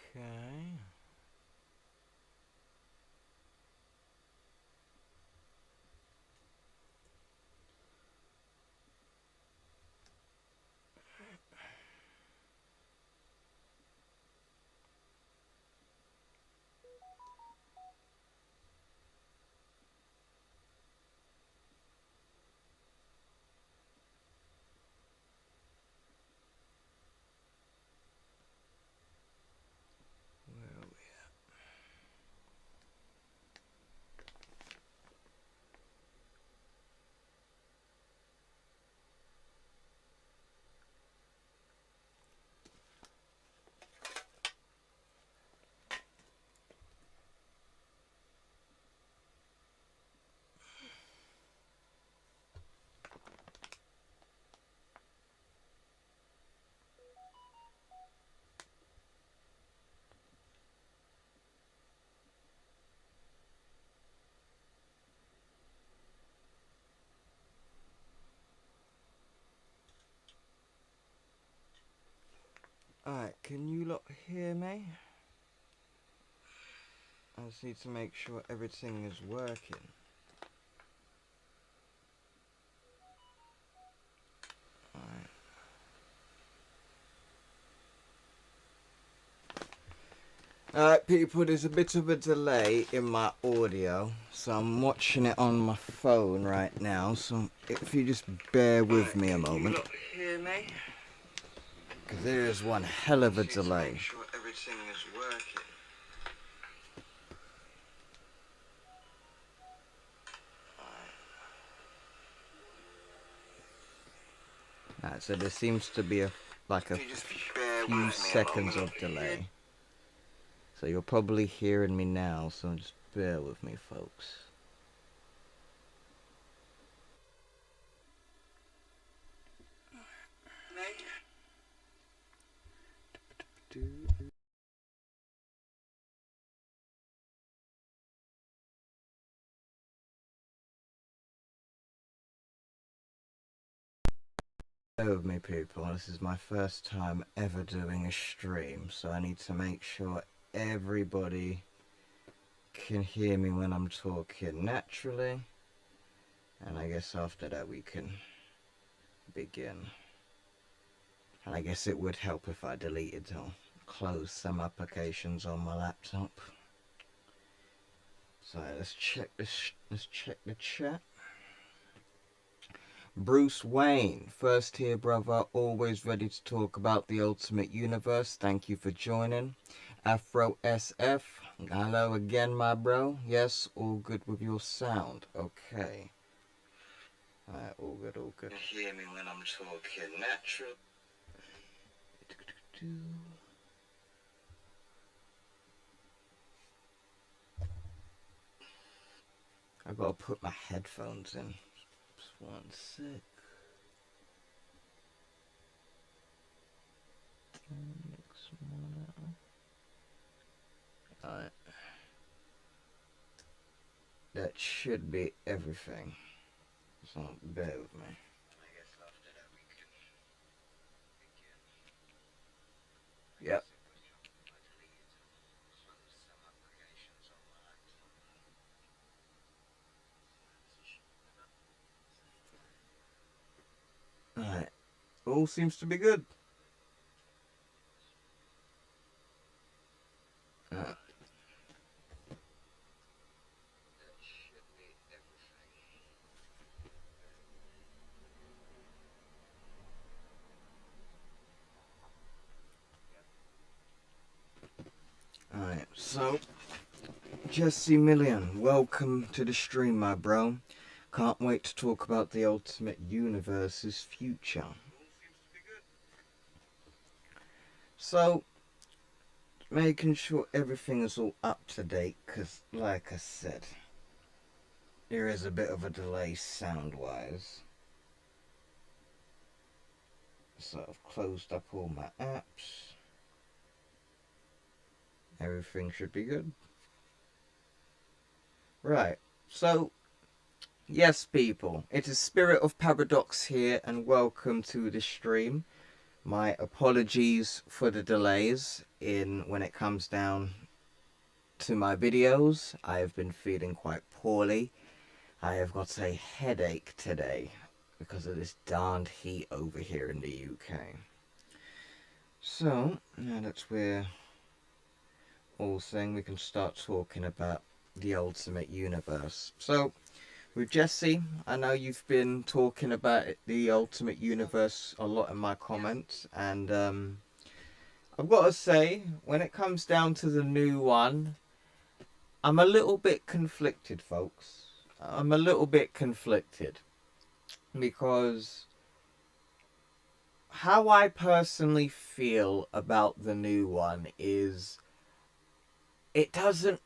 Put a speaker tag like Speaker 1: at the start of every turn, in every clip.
Speaker 1: Okay. Where are we at? Alright, can you lot hear me? I just need to make sure everything is working. Alright. Alright people, there's a bit of a delay in my audio, so I'm watching it on my phone right now, so if you just bear with me a moment. Can you hear me? Because there is one hell of a delay. Make sure everything is working. Alright, so there seems to be a few seconds of delay. So you're probably hearing me now, so just bear with me, folks. Bear with me, people. This is my first time ever doing a stream, so I need to make sure everybody can hear me when I'm talking naturally. And I guess after that we can begin. And I guess it would help if I deleted or closed some applications on my laptop. So let's check this. Let's check the chat. Bruce Wayne, first here, brother. Always ready to talk about the Ultimate Universe. Thank you for joining. Afro SF, hello again, my bro. Yes, all good with your sound. Okay. Alright, all good, all good. You hear me when I'm talking natural. I gotta put my headphones in. Just one sec. Alright. That should be everything. So bear with me. I guess after that we can begin. Yep. Alright. All seems to be good. Alright, so Jesse Million, welcome to the stream, my bro. Can't wait to talk about the Ultimate Universe's future. So, making sure everything is all up to date, because like I said, there is a bit of a delay sound wise. So I've closed up all my apps. Everything should be good. Right, so yes people, it is Spirit of Paradox here and welcome to the stream. My apologies for the delays in when it comes down to my videos. I have been feeling quite poorly. I have got a headache today because of this darned heat over here in the UK. So, now that we're all saying, we can start talking about the Ultimate Universe. So, with Jesse, I know you've been talking about the Ultimate Universe a lot in my comments, and I've got to say, when it comes down to the new one, I'm a little bit conflicted, folks. I'm a little bit conflicted because how I personally feel about the new one is it doesn't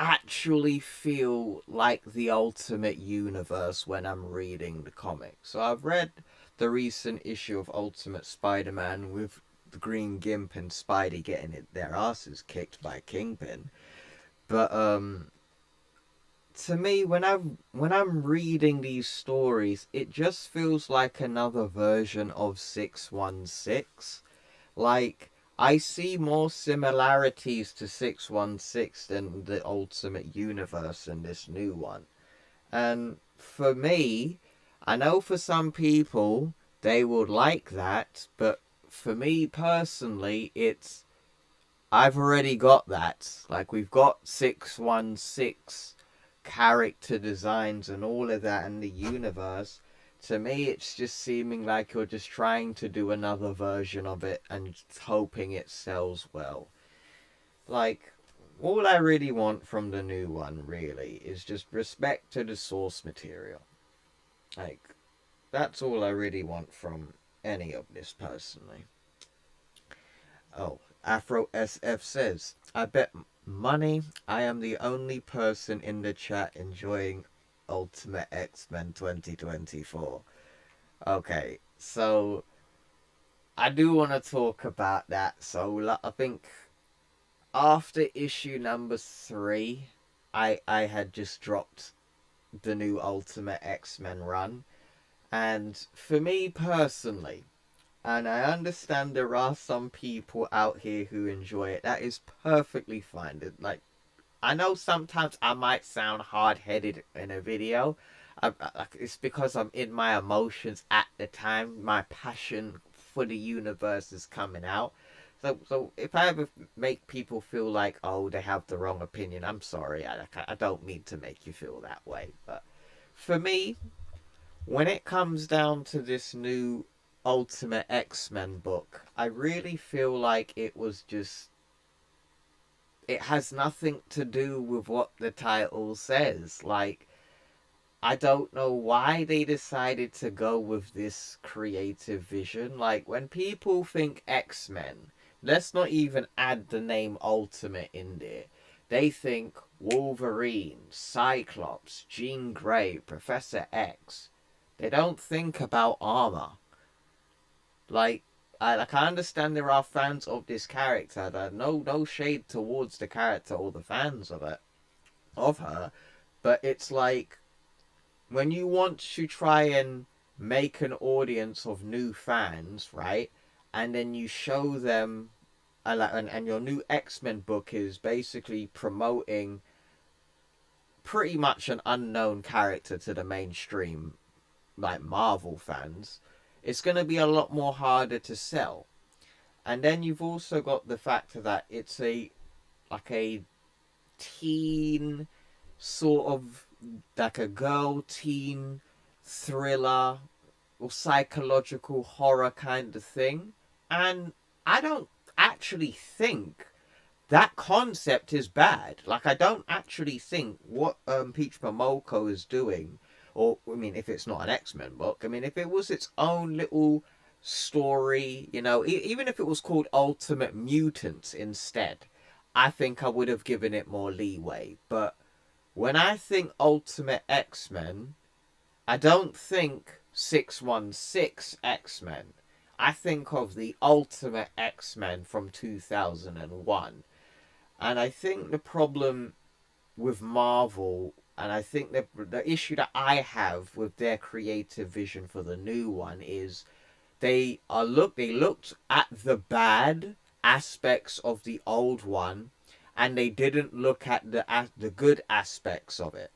Speaker 1: actually feel like the Ultimate Universe when I'm reading the comics. So I've read the recent issue of Ultimate Spider-Man with the Green Gimp and Spidey getting their asses kicked by Kingpin. But to me, when I'm reading these stories, it just feels like another version of 616. Like, I see more similarities to 616 than the Ultimate Universe in this new one. And for me, I know for some people they would like that, but for me personally, I've already got that. Like, we've got 616 character designs and all of that in the universe. To me, it's just seeming like you're just trying to do another version of it and hoping it sells well. Like, all I really want from the new one, really, is just respect to the source material. Like, that's all I really want from any of this, personally. Oh, Afro SF says, I bet money I am the only person in the chat enjoying Ultimate X-Men 2024. Okay, so I do want to talk about that. So I think after issue number 3, I had just dropped the new Ultimate X-Men run. And for me personally, and I understand there are some people out here who enjoy it, that is perfectly fine. Like, I know sometimes I might sound hard-headed in a video. It's because I'm in my emotions at the time. My passion for the universe is coming out. So if I ever make people feel like, oh, they have the wrong opinion, I'm sorry. I don't mean to make you feel that way. But for me, when it comes down to this new Ultimate X-Men book, I really feel like it has nothing to do with what the title says. Like, I don't know why they decided to go with this creative vision. Like, when people think X-Men, let's not even add the name Ultimate in there. They think Wolverine, Cyclops, Jean Grey, Professor X. They don't think about armor. Like, I understand there are fans of this character. That no shade towards the character or the fans of her, but it's like when you want to try and make an audience of new fans, right? And then you show them, and your new X-Men book is basically promoting pretty much an unknown character to the mainstream, like Marvel fans. It's going to be a lot more harder to sell. And then you've also got the factor that it's a teen sort of, like a girl teen thriller or psychological horror kind of thing. And I don't actually think that concept is bad. Like, I don't actually think what Peach Momoko is doing, or, I mean, if it's not an X-Men book, I mean, if it was its own little story, you know, even if it was called Ultimate Mutants instead, I think I would have given it more leeway. But when I think Ultimate X-Men, I don't think 616 X-Men. I think of the Ultimate X-Men from 2001. And I think the problem with Marvel, and I think the issue that I have with their creative vision for the new one is
Speaker 2: they looked at the bad aspects of the old one, and they didn't look at the good aspects of it.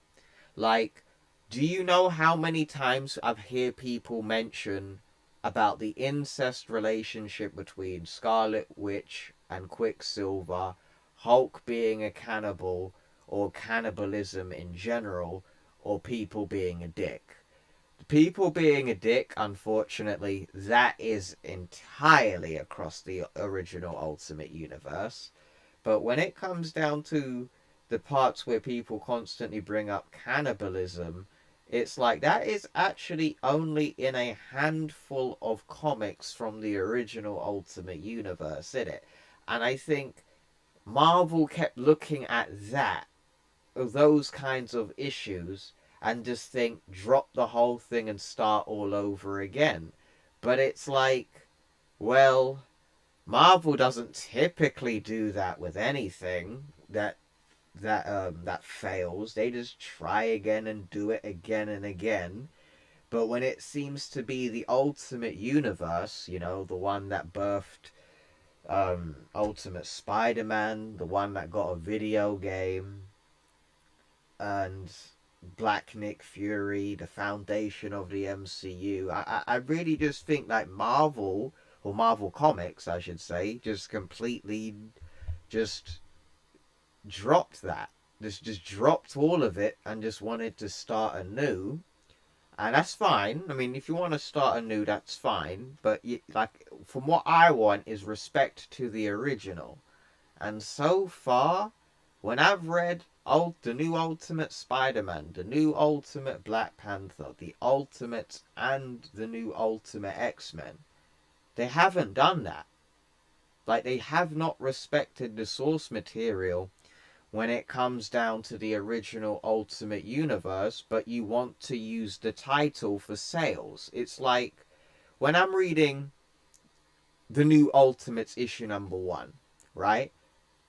Speaker 2: Like, do you know how many times I've heard people mention about the incest relationship between Scarlet Witch and Quicksilver, Hulk being a cannibal, or cannibalism in general, or people being a dick? People being a dick, unfortunately, that is entirely across the original Ultimate Universe. But when it comes down to the parts where people constantly bring up cannibalism, it's like that is actually only in a handful of comics from the original Ultimate Universe, in it. And I think Marvel kept looking at those kinds of issues, and just think, drop the whole thing and start all over again. But it's like, well, Marvel doesn't typically do that with anything that fails. They just try again and do it again and again. But when it seems to be the Ultimate Universe, the one that birthed Ultimate Spider-Man, the one that got a video game, and Black Nick Fury, the foundation of the MCU. I really just think like Marvel, or Marvel Comics, I should say, just completely just dropped that. Just dropped all of it and just wanted to start anew. And that's fine. I mean, if you want to start anew, that's fine. But like, from what I want is respect to the original. And so far, when I've read the new Ultimate Spider-Man, the new Ultimate Black Panther, the Ultimate and the new Ultimate X-Men, they haven't done that. Like, they have not respected the source material when it comes down to the original Ultimate Universe, but you want to use the title for sales. It's like, when I'm reading the new Ultimates issue #1, right?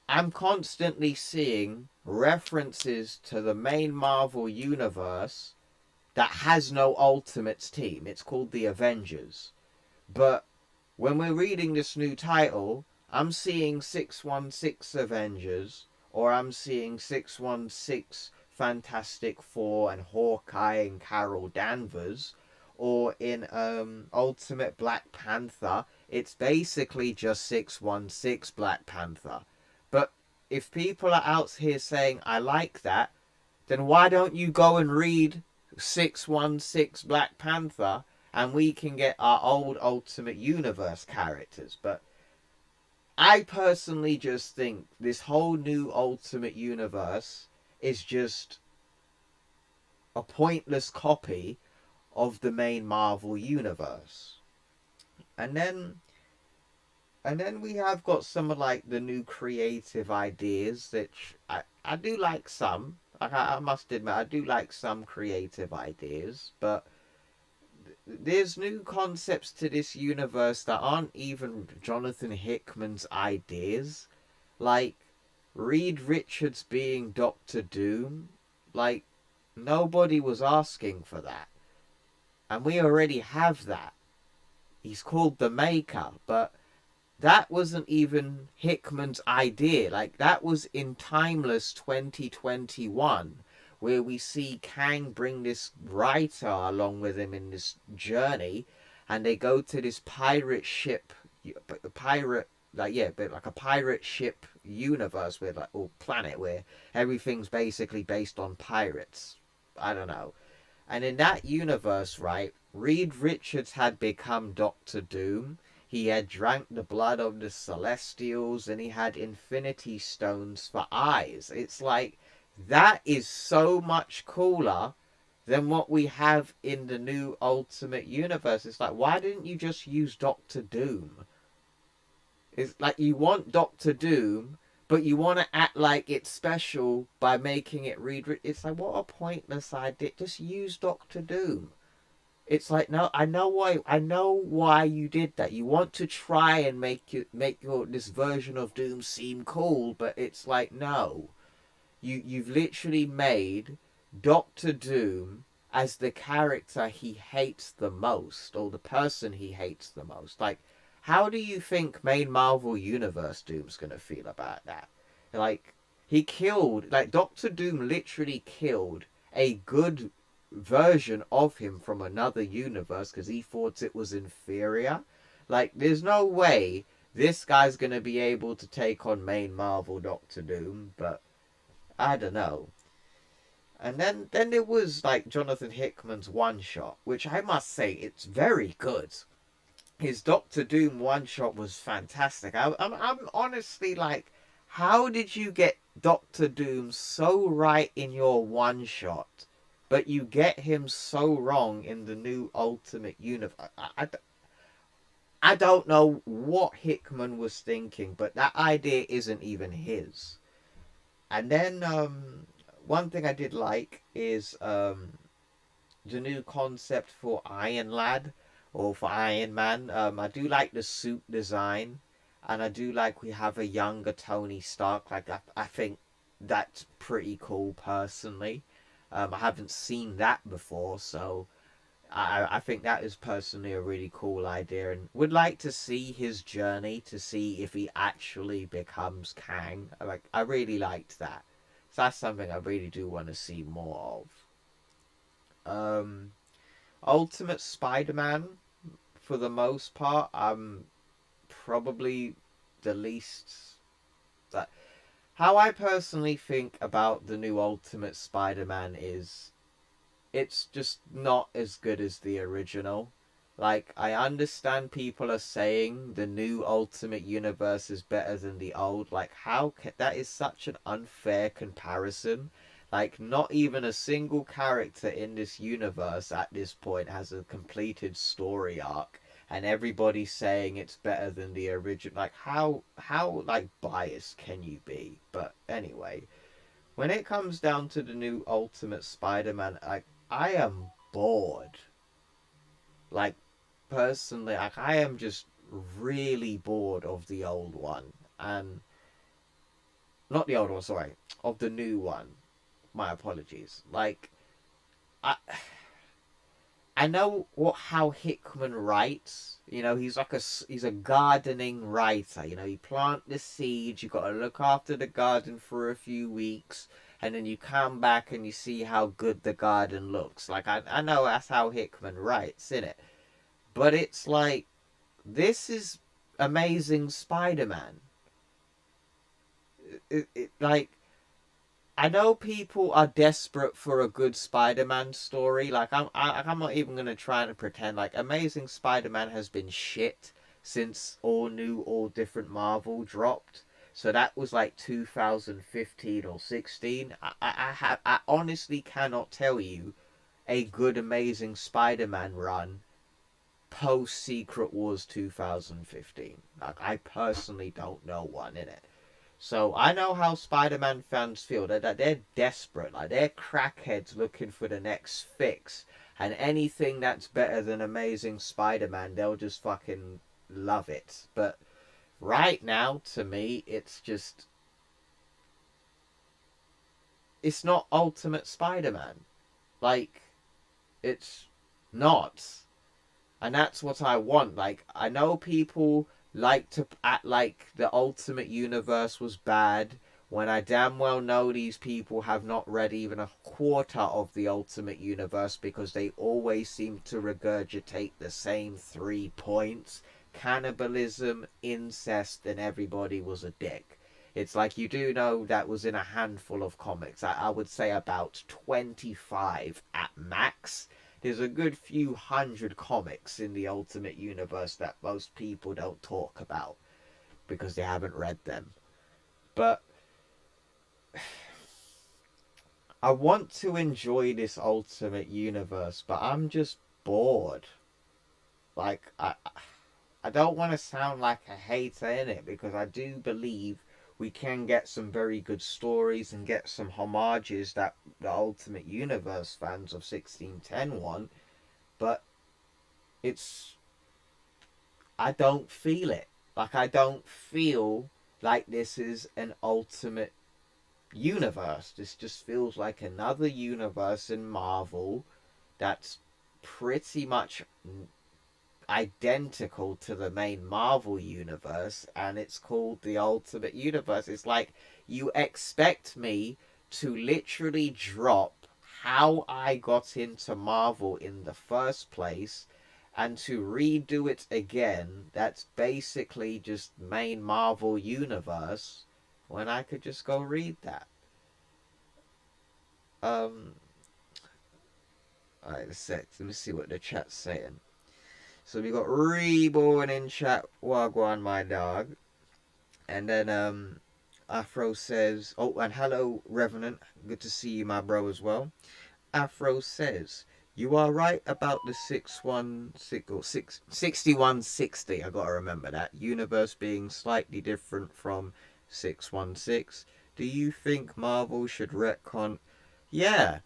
Speaker 2: I'm constantly seeing references to the main Marvel universe that has no Ultimates team. It's called the Avengers. But when we're reading this new title, I'm seeing 616 Avengers, or I'm seeing 616 Fantastic Four and Hawkeye and Carol Danvers, or in Ultimate Black Panther, it's basically just 616 Black Panther. But if people are out here saying, I like that, then why don't you go and read 616 Black Panther, and we can get our old Ultimate Universe characters? But I personally just think this whole new Ultimate Universe is just a pointless copy of the main Marvel Universe. And then we have got some of like the new creative ideas, which I do like some. Like, I must admit, I do like some creative ideas, but there's new concepts to this universe that aren't even Jonathan Hickman's ideas. Like, Reed Richards being Doctor Doom. Like, nobody was asking for that. And we already have that. He's called the Maker, but that wasn't even Hickman's idea. Like, that was in Timeless 2021, where we see Kang bring this writer along with him in this journey, and they go to this pirate ship, but like a pirate ship universe, where like, or planet, where everything's basically based on pirates. I don't know. And in that universe, right, Reed Richards had become Doctor Doom. He had drank the blood of the Celestials, and he had Infinity Stones for eyes. It's like, that is so much cooler than what we have in the new Ultimate Universe. It's like, why didn't you just use Doctor Doom? It's like, you want Doctor Doom, but you want to act like it's special by making it Reed. It's like, what a pointless idea. Just use Doctor Doom. It's like, no, I know why you did that. You want to try and make your this version of Doom seem cool, but it's like, no. You've literally made Doctor Doom as the character he hates the most, or the person he hates the most. Like, how do you think main Marvel Universe Doom's gonna feel about that? Like, he killed, like, Doctor Doom literally killed a good version of him from another universe because he thought it was inferior. Like, there's no way this guy's gonna be able to take on main Marvel Doctor Doom, but I don't know. And then there was like Jonathan Hickman's one shot, which I must say it's very good. His Doctor Doom one shot was fantastic. I'm honestly like, how did you get Doctor Doom so right in your one shot, but you get him so wrong in the new Ultimate Universe? I don't know what Hickman was thinking, but that idea isn't even his. And then one thing I did like is the new concept for Iron Lad or for Iron Man. I do like the suit design, and I do like we have a younger Tony Stark. Like I think that's pretty cool personally. I haven't seen that before, so I think that is personally a really cool idea, and would like to see his journey to see if he actually becomes Kang. Like I really liked that. So that's something I really do want to see more of. Ultimate Spider-Man, for the most part, I'm probably the least. That how I personally think about the new Ultimate Spider-Man is it's just not as good as the original. Like, I understand people are saying the new Ultimate Universe is better than the old. Like, that is such an unfair comparison. Like, not even a single character in this universe at this point has a completed story arc, and everybody's saying it's better than the original. Like, how like biased can you be? But anyway, when it comes down to the new Ultimate Spider-Man, I am bored. Like, personally, like, I am just really bored of the old one. And, not the old one, sorry, of the new one. My apologies. Like, I, I know how Hickman writes. You know, he's a gardening writer. You know, you plant the seeds, you got to look after the garden for a few weeks, and then you come back and you see how good the garden looks. Like I know that's how Hickman writes, innit? But it's like, this is Amazing Spider-Man. Like, I know people are desperate for a good Spider-Man story. Like, I'm not even gonna try and pretend. Like, Amazing Spider-Man has been shit since all new, all different Marvel dropped. So that was like 2015 or 16. I honestly cannot tell you a good Amazing Spider-Man run post Secret Wars 2015. Like, I personally don't know one in it. So I know how Spider-Man fans feel. They're desperate. Like, they're crackheads looking for the next fix. And anything that's better than Amazing Spider-Man, they'll just fucking love it. But right now, to me, it's just... It's not Ultimate Spider-Man. Like, it's not. And that's what I want. Like, I know people like to act like the Ultimate Universe was bad, when I damn well know these people have not read even a quarter of the Ultimate Universe, because they always seem to regurgitate the same 3 points: cannibalism, incest, and everybody was a dick. It's like, you do know that was in a handful of comics. I would say about 25 at max. There's a good few hundred comics in the Ultimate Universe that most people don't talk about because they haven't read them. But I want to enjoy this Ultimate Universe, but I'm just bored. Like, I don't want to sound like a hater in it, because I do believe we can get some very good stories and get some homages that the Ultimate Universe fans of 1610 want, but it's... I don't feel it. Like, I don't feel like this is an Ultimate Universe. This just feels like another universe in Marvel that's pretty much identical to the main Marvel universe, and it's called the Ultimate Universe. It's like you expect me to literally drop how I got into Marvel in the first place and to redo it again. That's basically just main Marvel universe when I could just go read that. Um Alright, let me see what the chat's saying. So we got Reborn in chat, Wagwan my dog. And then Afro says, oh, and hello Revenant, good to see you my bro as well. Afro says, you are right about the 616 or 6160. I gotta remember that. Universe being slightly different from 616. Do you think Marvel should retcon? Yeah.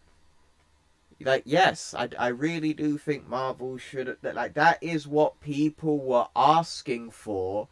Speaker 2: Like, yes, I really do think Marvel should. Like, that is what people were asking for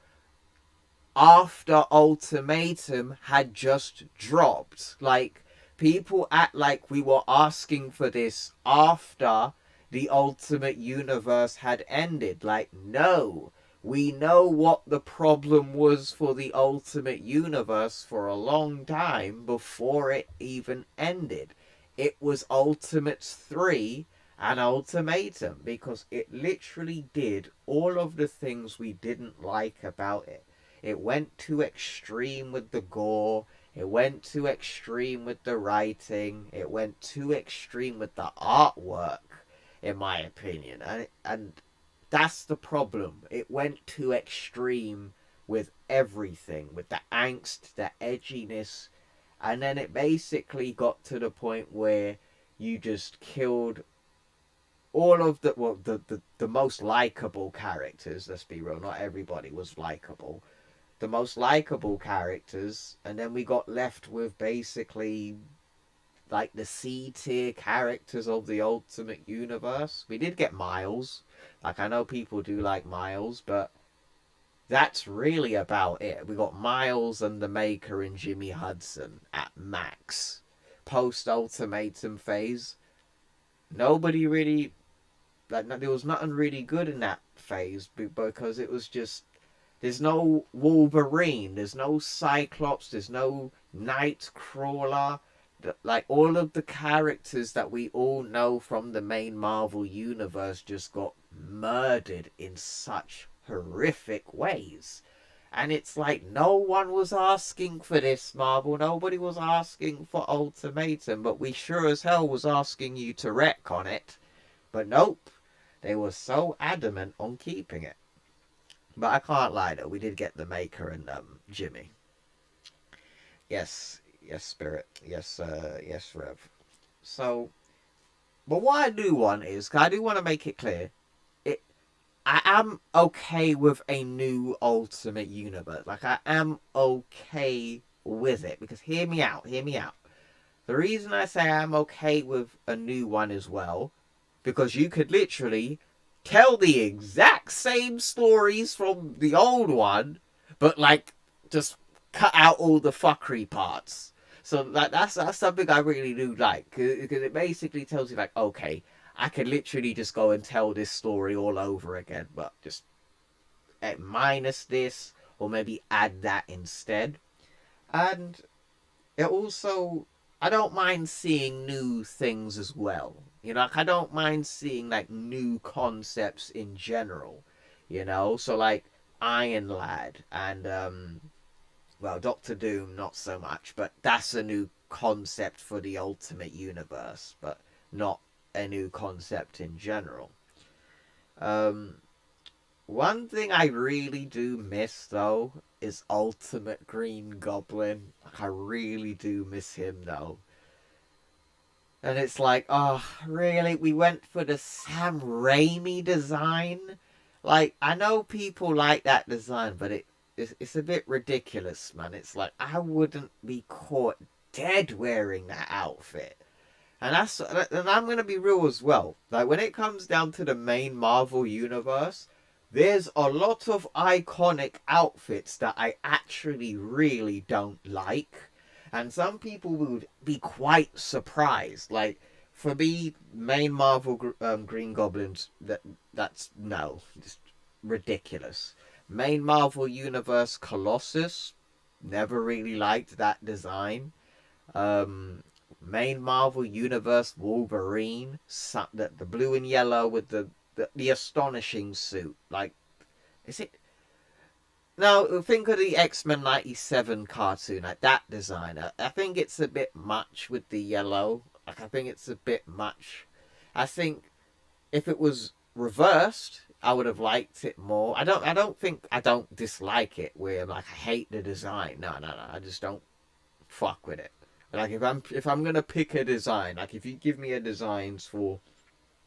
Speaker 2: after Ultimatum had just dropped. Like, people act like we were asking for this after the Ultimate Universe had ended. Like, no. We know what the problem was for the Ultimate Universe for a long time before it even ended. It was Ultimates 3 and Ultimatum, because it literally did all of the things we didn't like about it. It went too extreme with the gore. It went too extreme with the writing. It went too extreme with the artwork, in my opinion. And that's the problem. It went too extreme with everything, with the angst, the edginess, and then it basically got to the point where you just killed all of the most likable characters. Let's be real, not everybody was likable. The most likable characters, and then we got left with basically like the C tier characters of the Ultimate Universe. We did get Miles. Like, I know people do like Miles, but that's really about it. We got Miles and the Maker and Jimmy Hudson at max. Post Ultimatum phase, nobody really, like, there was nothing really good in that phase because it was just, there's no Wolverine, there's no Cyclops, there's no Nightcrawler. Like, all of the characters that we all know from the main Marvel universe just got murdered in such horrific ways. And it's like, no one was asking for this, Marvel. Nobody was asking for Ultimatum, but we sure as hell was asking you to retcon it. But nope, they were so adamant on keeping it. But I can't lie though, we did get the Maker and Jimmy. Yes, Spirit. Yes, yes, Rev. So, but what I do want is, 'cause I do want to make it clear, I am okay with a new Ultimate Universe. Like, I am okay with it. Because hear me out. The reason I say I'm okay with a new one as well, because you could literally tell the exact same stories from the old one, but like just cut out all the fuckery parts. So like that's something I really do like, because it basically tells you like, okay, I could literally just go and tell this story all over again, but just minus this, or maybe add that instead. And it also, I don't mind seeing new things as well. You know, like, I don't mind seeing like new concepts in general. You know, so like Iron Lad and well, Doctor Doom not so much, but that's a new concept for the Ultimate Universe, but not a new concept in general. One thing I really do miss though is Ultimate Green Goblin. Like, I really do miss him though. And it's like, oh, really? We went for the Sam Raimi design? Like, I know people like that design, but it's a bit ridiculous, man. It's like, I wouldn't be caught dead wearing that outfit. And I'm gonna be real as well. Like, when it comes down to the main Marvel universe, there's a lot of iconic outfits that I actually really don't like. And some people would be quite surprised. Like, For me, main Marvel Green Goblins, that's no, just ridiculous. Main Marvel Universe Colossus, never really liked that design. Um, Main Marvel Universe Wolverine, the blue and yellow with the astonishing suit. Like, is it? No, think of the X-Men 97 cartoon, like that design. I think it's a bit much with the yellow. Like, I think it's a bit much. I think if it was reversed, I would have liked it more. I don't dislike it where I'm like, I hate the design. No, no, no. I just don't fuck with it. Like, if I'm gonna pick a design, like if you give me a designs for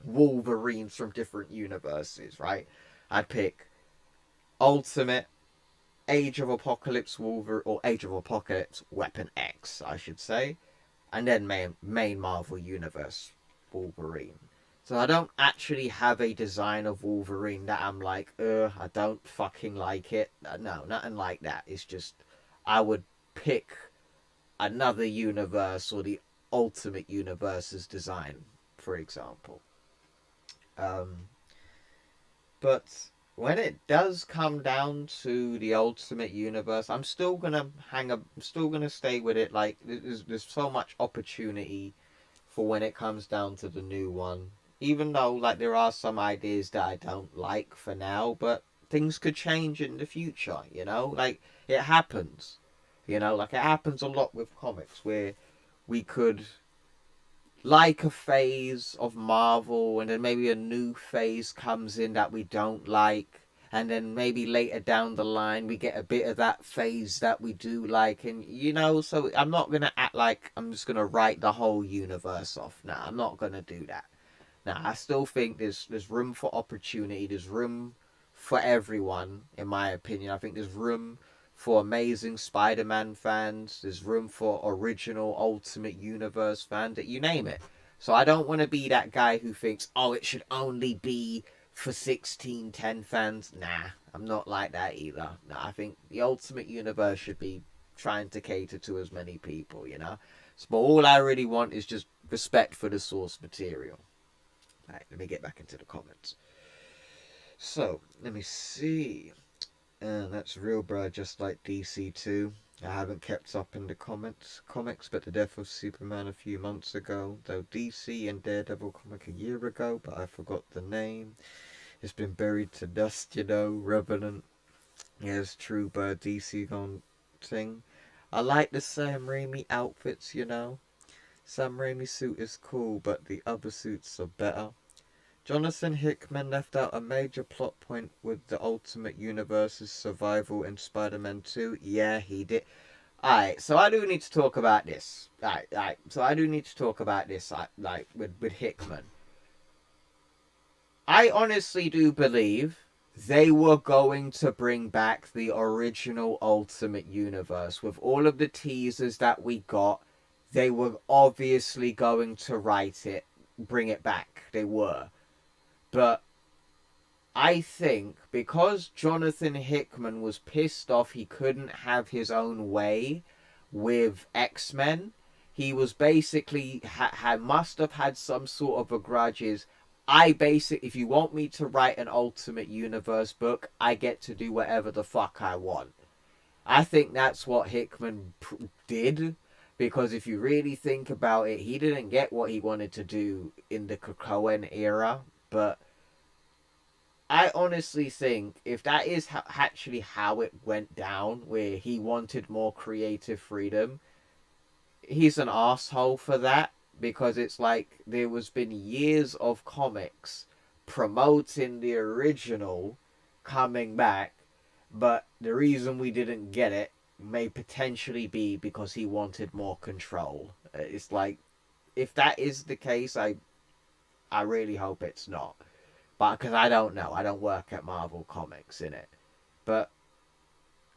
Speaker 2: Wolverines from different universes, right? I'd pick Ultimate, Age of Apocalypse Wolverine, or Age of Apocalypse Weapon X, I should say, and then main Marvel Universe Wolverine. So I don't actually have a design of Wolverine that I'm like, I don't fucking like it. No, nothing like that. It's just I would pick another universe or the Ultimate Universe's design, for example. Um, but when it does come down to the Ultimate Universe, I'm still gonna stay with it. Like there's so much opportunity for when it comes down to the new one. Even though like there are some ideas that I don't like for now, but things could change in the future. You know, like it happens. You know, like it happens a lot with comics where we could like a phase of Marvel and then maybe a new phase comes in that we don't like, and then maybe later down the line we get a bit of that phase that we do like, and you know, so I'm not gonna act like I'm just gonna write the whole universe off. Nah, I'm not gonna do that. Nah, I still think there's room for opportunity, there's room for everyone, in my opinion. I think there's room for Amazing Spider-Man fans. There's room for original Ultimate Universe fans. That you name it. So I don't want to be that guy who thinks, oh, it should only be for 1610 fans. Nah, I'm not like that either. Nah, I think the Ultimate Universe should be trying to cater to as many people, you know. So, but all I really want is just respect for the source material. Alright, let me get back into the comments. So, let me see. That's real, bro. Just like DC too. I haven't kept up in the comics, but the death of Superman a few months ago. Though DC and Daredevil comic a year ago, but I forgot the name. It's been buried to dust, you know. Revenant. Yes, true, but DC gone thing. I like the Sam Raimi outfits, you know. Sam Raimi suit is cool, but the other suits are better. Jonathan Hickman left out a major plot point with the Ultimate Universe's survival in Spider-Man 2. Yeah, he did. Alright, so I do need to talk about this. Alright. So I do need to talk about this, like, with Hickman. I honestly do believe they were going to bring back the original Ultimate Universe. With all of the teasers that we got, they were obviously going to bring it back. They were. But I think because Jonathan Hickman was pissed off he couldn't have his own way with X-Men, he was basically must have had some sort of a grudges. If you want me to write an Ultimate Universe book, I get to do whatever the fuck I want. I think that's what Hickman did, because if you really think about it, he didn't get what he wanted to do in the Cohen era. But I honestly think if that is actually how it went down, where he wanted more creative freedom, he's an asshole for that, because it's like there was been years of comics promoting the original coming back, but the reason we didn't get it may potentially be because he wanted more control. It's like, if that is the case, I really hope it's not. But because I don't know, I don't work at Marvel Comics in it. But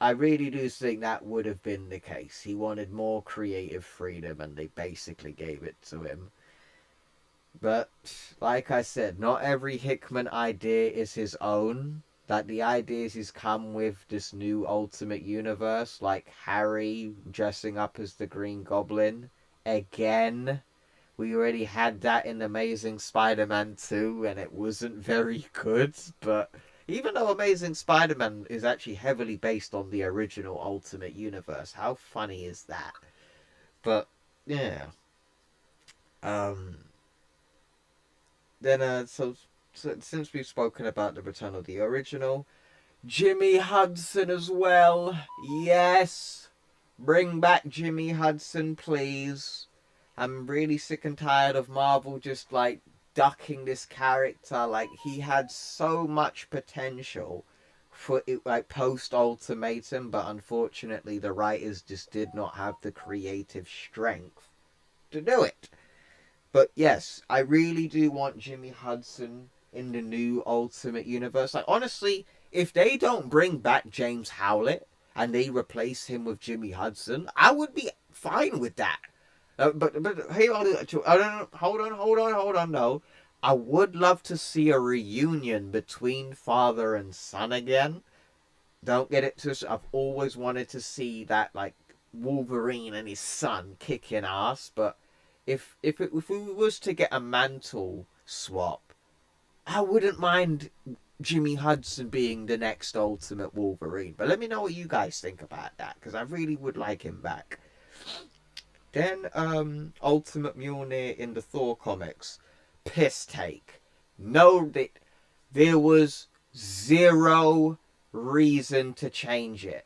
Speaker 2: I really do think that would have been the case. He wanted more creative freedom and they basically gave it to him. But like I said, not every Hickman idea is his own. Like the ideas he's come with this new Ultimate Universe, like Harry dressing up as the Green Goblin again, We already had that in Amazing Spider-Man 2, and it wasn't very good. But even though Amazing Spider-Man is actually heavily based on the original Ultimate Universe, how funny is that? But yeah. Um. Then so since we've spoken about the return of the original, Jimmy Hudson as well. Yes. Bring back Jimmy Hudson, please. I'm really sick and tired of Marvel just like ducking this character. Like, he had so much potential for it, like post Ultimatum, but unfortunately the writers just did not have the creative strength to do it. But yes, I really do want Jimmy Hudson in the new Ultimate Universe. Like, honestly, if they don't bring back James Howlett and they replace him with Jimmy Hudson, I would be fine with that. But hey, hold on. No, I would love to see a reunion between father and son again. Don't get it twisted. I've always wanted to see that, like, Wolverine and his son kicking ass. But if we was to get a mantle swap, I wouldn't mind Jimmy Hudson being the next Ultimate Wolverine. But let me know what you guys think about that, because I really would like him back. Then Ultimate Mjolnir in the Thor comics, piss take. No, there was zero reason to change it.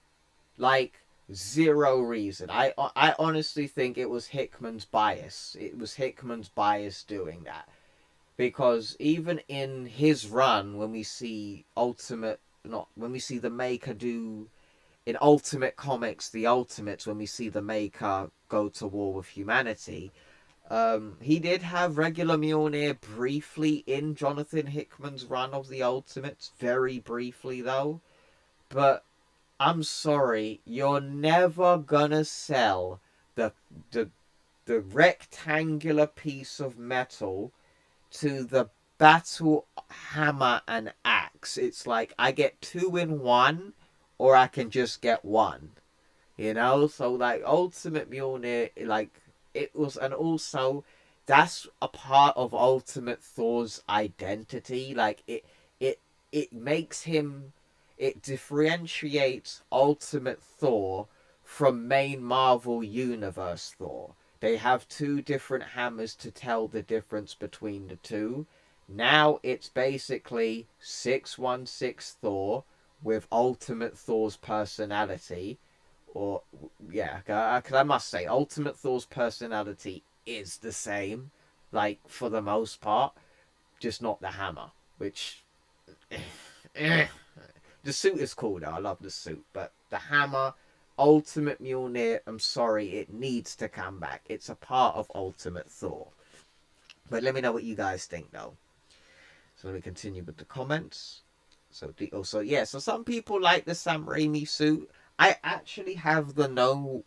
Speaker 2: Like, zero reason. I honestly think it was Hickman's bias. It was Hickman's bias doing that. Because even in his run, when we see when we see the Maker do in Ultimate Comics, the Ultimates, when we see the Maker go to war with humanity, he did have regular Mjolnir briefly in Jonathan Hickman's run of the Ultimates, very briefly though. But I'm sorry, you're never gonna sell the the the rectangular piece of metal to the battle hammer and axe. It's like, I get two in one, or I can just get one. You know? So, like, Ultimate Mjolnir, like, it was, and also, that's a part of Ultimate Thor's identity. Like, it makes him, it differentiates Ultimate Thor from main Marvel Universe Thor. They have two different hammers to tell the difference between the two. Now it's basically 616 Thor with Ultimate Thor's personality. Or, yeah, because I must say, Ultimate Thor's personality is the same, like, for the most part, just not the hammer, which... The suit is cool, though. I love the suit, but the hammer... Ultimate Mjolnir, I'm sorry, it needs to come back. It's a part of Ultimate Thor. But let me know what you guys think, though. So let me continue with the comments. So some people like the Sam Raimi suit. I actually have the No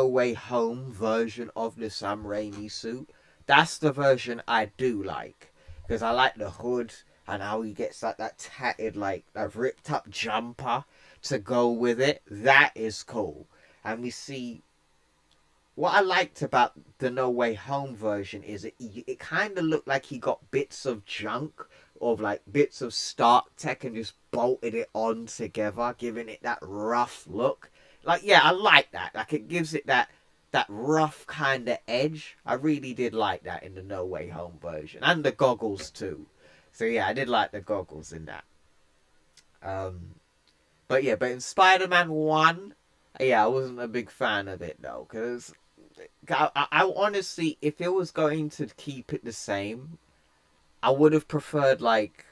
Speaker 2: Way Home version of the Sam Raimi suit. That's the version I do like, because I like the hood and how he gets like that tatted, like a ripped up jumper to go with it. That is cool. And we see, what I liked about the No Way Home version is it kind of looked like he got bits of junk, of like bits of Stark tech, and just bolted it on together, giving it that rough look. Like, yeah, I like that. Like, it gives it that rough kind of edge. I really did like that in the No Way Home version, and the goggles too. So yeah, I did like the goggles in that. But in Spider-Man 1, yeah, I wasn't a big fan of it though, because I honestly, if it was going to keep it the same, I would have preferred like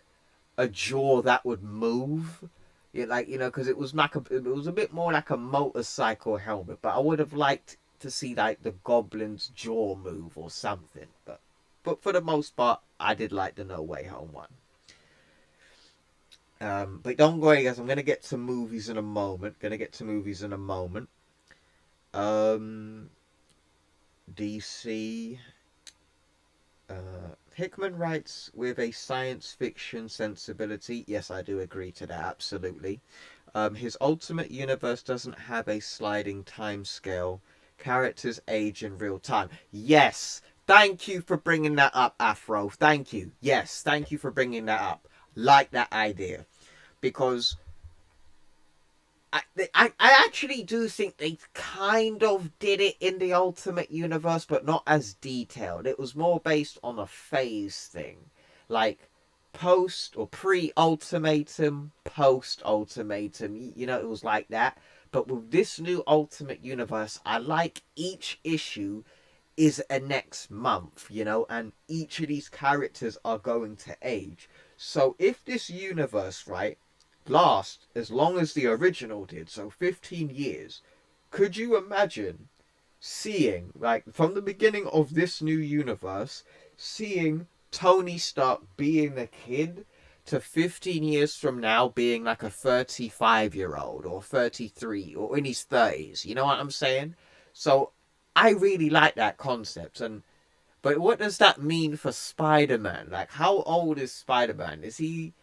Speaker 2: a jaw that would move. Yeah, like, because it was it was a bit more like a motorcycle helmet, but I would have liked to see like the Goblin's jaw move or something. But for the most part, I did like the No Way Home one. But don't worry, guys. I'm gonna get to movies in a moment. DC. Hickman writes with a science fiction sensibility. Yes, I do agree to that, absolutely. His Ultimate Universe doesn't have a sliding time scale. Characters age in real time. Yes, Thank you for bringing that up, Afro. Thank you. Yes, thank you for bringing that up. Like that idea. Because I actually do think they kind of did it in the Ultimate Universe, but not as detailed. It was more based on a phase thing. Like post or pre-Ultimatum, post-Ultimatum. You know, it was like that. But with this new Ultimate Universe, I like each issue is a next month, you know, and each of these characters are going to age. So if this universe, right, last as long as the original did, so 15 years, could you imagine seeing, like, from the beginning of this new universe, seeing Tony Stark being a kid to 15 years from now being like a 35-year-old or 33 or in his 30s? You know what I'm saying? So I really like that concept. And but what does that mean for Spider-Man? Like, how old is Spider-Man? Is he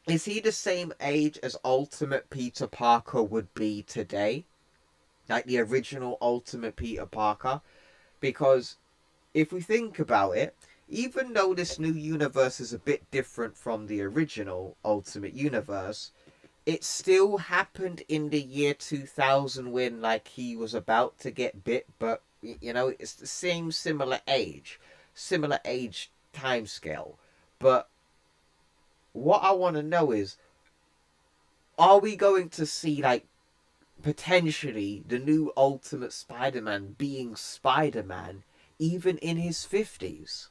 Speaker 2: the same age as Ultimate Peter Parker would be today? Like the original Ultimate Peter Parker? Because if we think about it, even though this new universe is a bit different from the original Ultimate Universe, it still happened in the year 2000 when, like, he was about to get bit, but, you know, it's the same similar age time scale. But what I want to know is, are we going to see, like, potentially the new Ultimate Spider-Man being Spider-Man even in his 50s?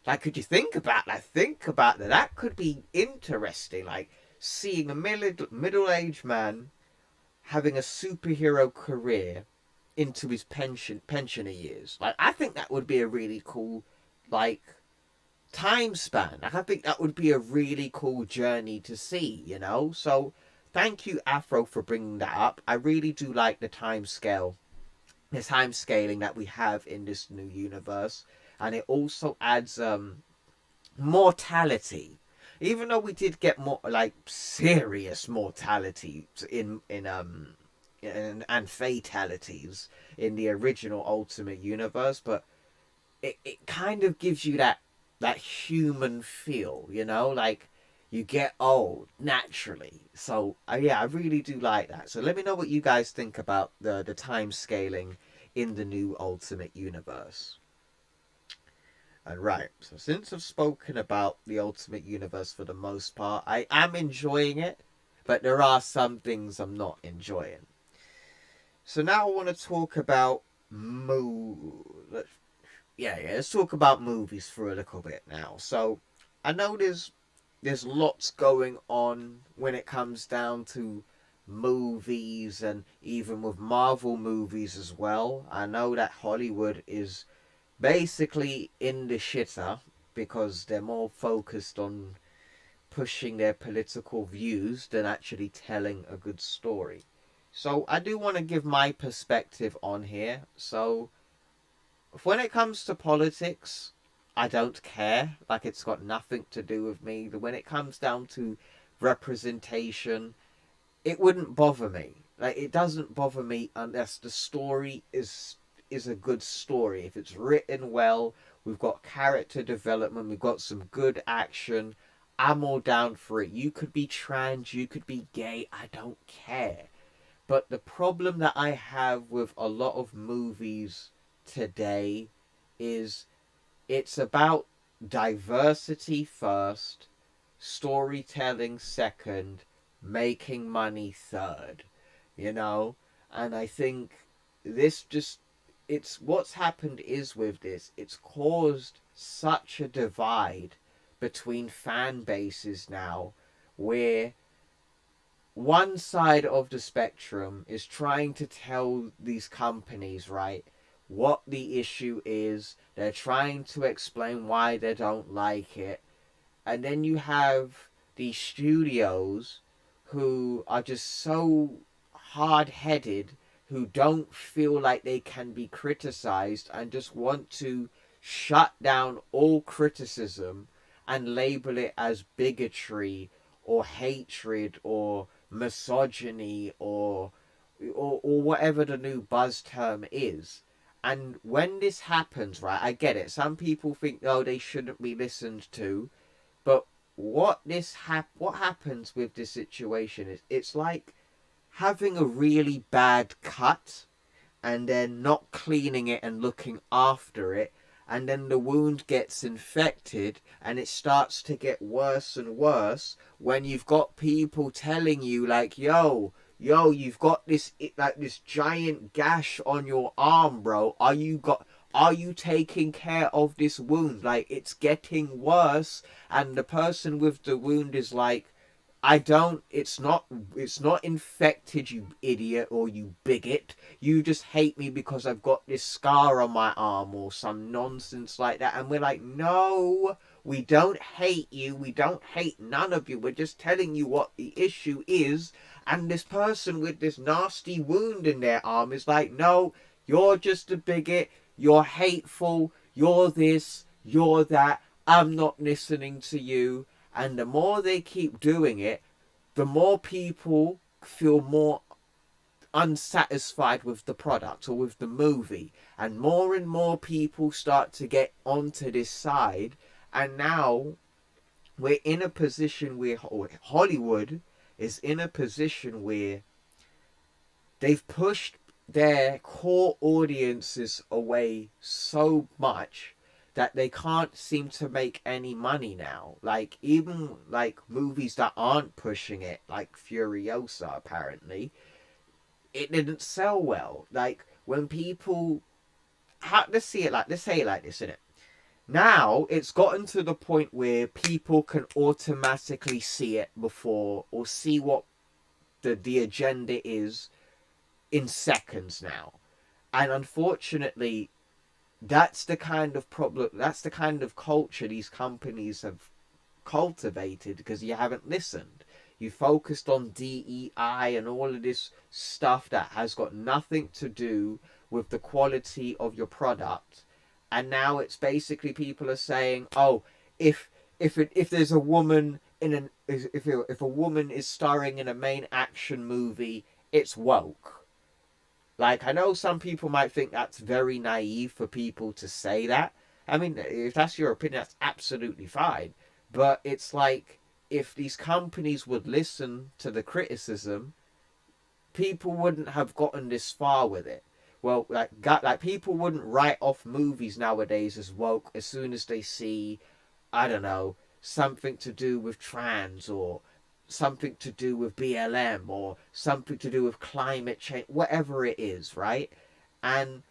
Speaker 2: Like, could you think about that? Think about that. That could be interesting. Like, seeing a middle-aged man having a superhero career into his pensioner years. Like, I think that would be a really cool, like, time span. Like, I think that would be a really cool journey to see, you know? So, thank you, Afro, for bringing that up. I really do like the time scale, the time scaling that we have in this new universe. And it also adds mortality. Even though we did get more, like, serious mortality and fatalities in the original Ultimate Universe, but it kind of gives you that human feel, you know, like you get old naturally. So yeah, I really do like that. So let me know what you guys think about the time scaling in the new Ultimate Universe. And right, so since I've spoken about the Ultimate Universe for the most part, I am enjoying it, but there are some things I'm not enjoying. So now I want to talk about let's talk about movies for a little bit now. So I know there's lots going on when it comes down to movies, and even with Marvel movies as well. I know that Hollywood is basically in the shitter because they're more focused on pushing their political views than actually telling a good story. So I do want to give my perspective on here. So when it comes to politics, I don't care. Like, it's got nothing to do with me. When it comes down to representation, it wouldn't bother me. Like, it doesn't bother me unless the story is a good story. If it's written well, we've got character development, we've got some good action, I'm all down for it. You could be trans, you could be gay, I don't care. But the problem that I have with a lot of movies today is it's about diversity first, storytelling second, making money third, you know? And I think this just, it's what's happened is with this, it's caused such a divide between fan bases now, where one side of the spectrum is trying to tell these companies, right, what the issue is. They're trying to explain why they don't like it. And then you have these studios who are just so hard-headed, who don't feel like they can be criticized and just want to shut down all criticism and label it as bigotry or hatred or misogyny or whatever the new buzz term is. And when this happens, right, I get it. Some people think, oh, they shouldn't be listened to. But what happens with this situation is it's like having a really bad cut and then not cleaning it and looking after it, and then the wound gets infected and it starts to get worse and worse when you've got people telling you like, yo, you've got this like this giant gash on your arm, bro. Are you taking care of this wound? Like, it's getting worse. And the person with the wound is like, I don't, it's not infected, you idiot, or you bigot. You just hate me because I've got this scar on my arm or some nonsense like that. And we're like, no, we don't hate you. We don't hate none of you. We're just telling you what the issue is. And this person with this nasty wound in their arm is like, no, you're just a bigot. You're hateful. You're this. You're that. I'm not listening to you. And the more they keep doing it, the more people feel more unsatisfied with the product or with the movie. And more people start to get onto this side. And now we're in a position where Hollywood is in a position where they've pushed their core audiences away so much that they can't seem to make any money now. Like, even like movies that aren't pushing it, like Furiosa, apparently, it didn't sell well. Like, when people, let's say it like this, innit? Now it's gotten to the point where people can automatically see it before, or see what the agenda is in seconds now. And unfortunately, that's the kind of problem, that's the kind of culture these companies have cultivated because you haven't listened. You focused on DEI and all of this stuff that has got nothing to do with the quality of your product. And now it's basically people are saying, oh, if there's a woman in an if a woman is starring in a main action movie, it's woke. Like, I know some people might think that's very naive for people to say that. I mean, if that's your opinion, that's absolutely fine. But it's like, if these companies would listen to the criticism, people wouldn't have gotten this far with it. Well, like people wouldn't write off movies nowadays as woke as soon as they see, I don't know, something to do with trans, or something to do with BLM, or something to do with climate change, whatever it is, right? And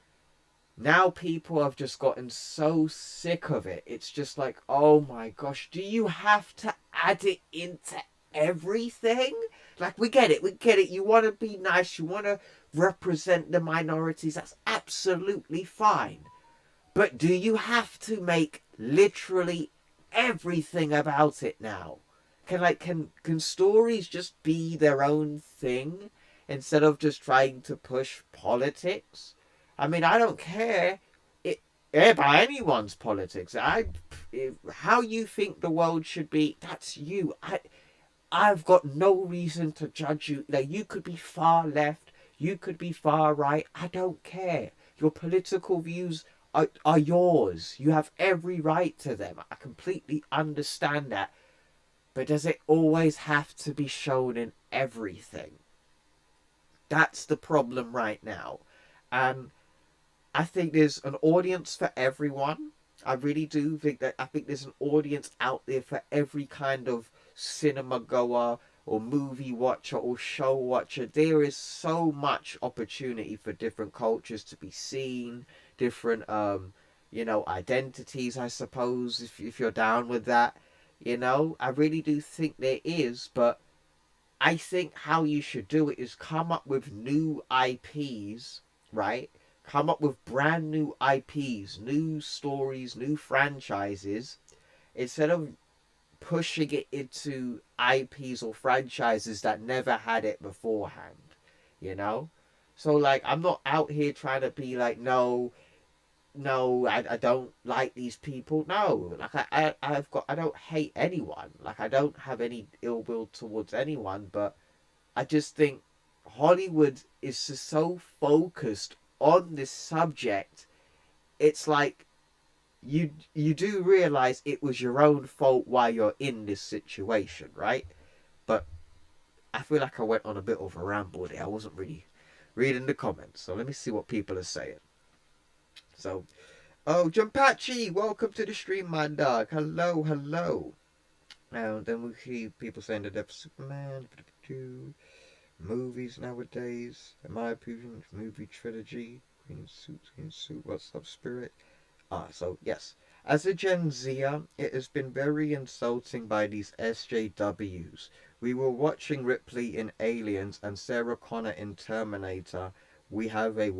Speaker 2: now people have just gotten so sick of it. It's just like, oh my gosh, do you have to add it into everything? Like, we get it. You want to be nice, you want to represent the minorities, that's absolutely fine. But do you have to make literally everything about it now? Can stories just be their own thing instead of just trying to push politics? I mean, I don't care about anyone's politics. How you think the world should be, that's you. I've got no reason to judge you. Like, you could be far left, you could be far right. I don't care. Your political views are yours. You have every right to them. I completely understand that. But does it always have to be shown in everything? That's the problem right now. And I think there's an audience for everyone. I really do think that. I think there's an audience out there for every kind of cinema goer or movie watcher or show watcher. There is so much opportunity for different cultures to be seen, different identities, I suppose, if you're down with that. I really do think there is, but I think how you should do it is come up with new IPs, right? Come up with brand new IPs, new stories, new franchises, instead of pushing it into IPs or franchises that never had it beforehand, So, like, I'm not out here trying to be like, no, I don't like these people. No, like, I don't hate anyone. Like, I don't have any ill will towards anyone, but I just think Hollywood is just so focused on this subject, it's like you do realize it was your own fault why you're in this situation, right? But I feel like I went on a bit of a ramble there. I wasn't really reading the comments, so let me see what people are saying. So, oh, Jumpachi, welcome to the stream, my dog. Hello, hello. Now, then we see people saying the death of Superman, movies nowadays. In my opinion, movie trilogy, Green Suit, what's up, Spirit? So yes. As a Gen Zer, it has been very insulting by these SJWs. We were watching Ripley in Aliens and Sarah Connor in Terminator. We have a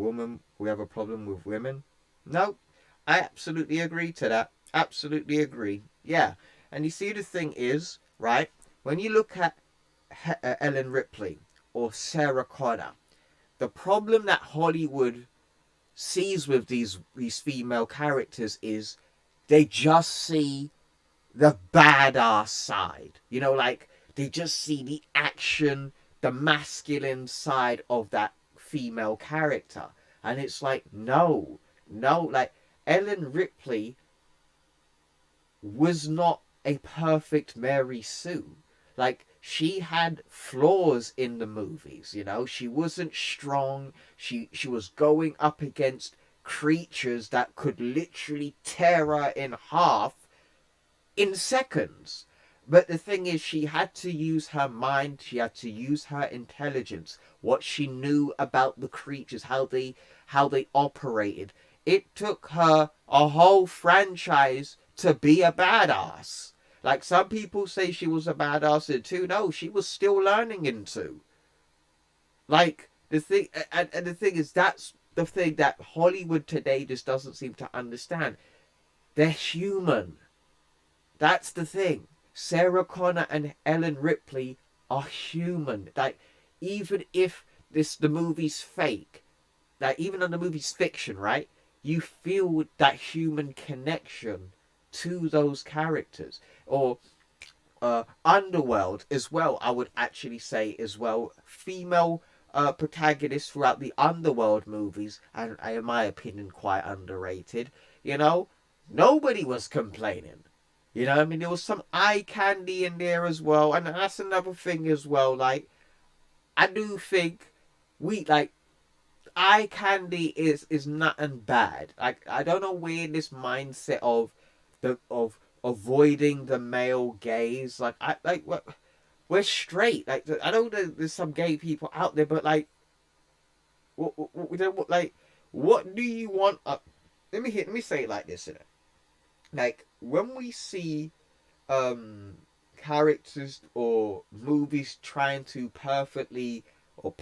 Speaker 2: problem with women. No, I absolutely agree to that. Absolutely agree. Yeah. And you see, the thing is, right, when you look at Ellen Ripley or Sarah Connor, the problem that Hollywood sees with these female characters is they just see the badass side. You know, like they just see the action, the masculine side of that female character. And it's like, no, like Ellen Ripley was not a perfect Mary Sue. Like, she had flaws in the movies, you know. She wasn't strong. She was going up against creatures that could literally tear her in half in seconds. But the thing is, she had to use her mind. She had to use her intelligence, what she knew about the creatures, how they operated. It took her a whole franchise to be a badass. Like, some people say she was a badass in 2. No, she was still learning in 2. Like, the thing, and the thing is, that's the thing that Hollywood today just doesn't seem to understand. They're human. That's the thing. Sarah Connor and Ellen Ripley are human. Like, even if the movie's fake, like, even though the movie's fiction, right? You feel that human connection to those characters. Or Underworld as well, I would actually say as well. Female protagonists throughout the Underworld movies, and in my opinion, quite underrated. You know, nobody was complaining. You know, I mean, there was some eye candy in there as well, and that's another thing as well. Like, I do think eye candy is nothing bad. Like, I don't know where this mindset of avoiding the male gaze. Like, we're straight. Like, I know there's some gay people out there, but like, what do you want? Let me say it like this, innit? Like, when we see characters or movies trying to perfectly or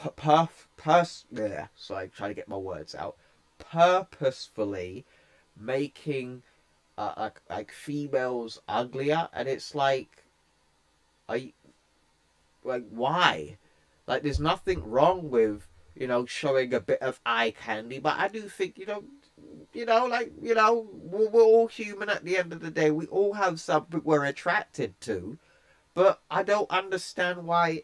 Speaker 2: sorry, trying to get my words out, purposefully making like females uglier, and it's like, why? Like, there's nothing wrong with, you know, showing a bit of eye candy, but I do think, we're all human at the end of the day. We all have something we're attracted to, but I don't understand why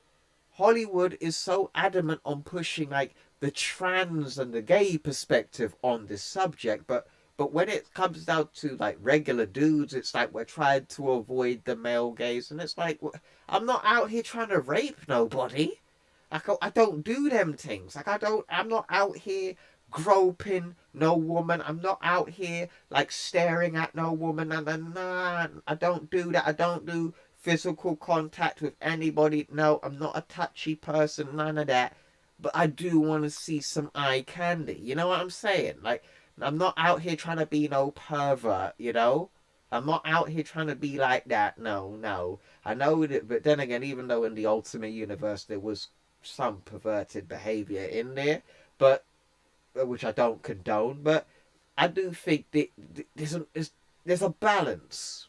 Speaker 2: Hollywood is so adamant on pushing like the trans and the gay perspective on this subject, but when it comes down to like regular dudes, it's like we're trying to avoid the male gaze, and it's like, I'm not out here trying to rape nobody. Like, I don't do them things. Like, I'm not out here groping no woman. I'm not out here like staring at no woman. And nah, I don't do that. I don't do physical contact with anybody. No, I'm not a touchy person. None of that. But I do want to see some eye candy. You know what I'm saying? Like, I'm not out here trying to be no pervert, you know? I'm not out here trying to be like that. No. I know that, but then again, even though in the Ultimate Universe there was some perverted behavior in there, but which I don't condone, but I do think that there's a balance.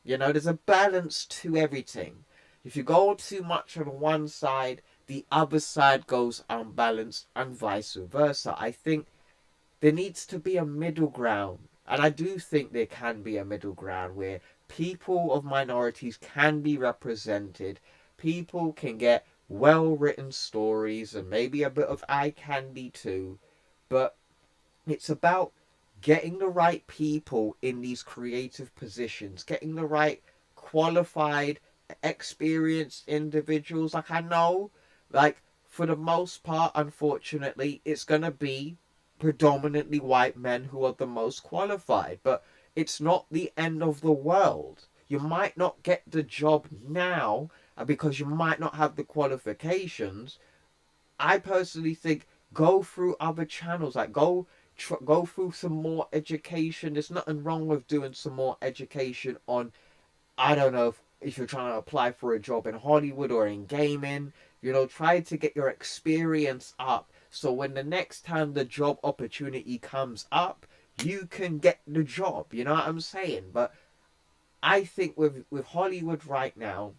Speaker 2: You know, there's a balance to everything. If you go too much on one side, the other side goes unbalanced, and vice versa. I think there needs to be a middle ground. And I do think there can be a middle ground where people of minorities can be represented. People can get well-written stories and maybe a bit of eye candy too. But It's about getting the right people in these creative positions, getting the right qualified, experienced individuals. Like, I know, like, for the most part, unfortunately, it's going to be predominantly white men who are the most qualified, but it's not the end of the world. You might not get the job now because you might not have the qualifications. I personally think go through other channels, like go through some more education. There's nothing wrong with doing some more education on, I don't know, if you're trying to apply for a job in Hollywood or in gaming. Try to get your experience up so when the next time the job opportunity comes up, you can get the job. You know what I'm saying? But I think with Hollywood right now,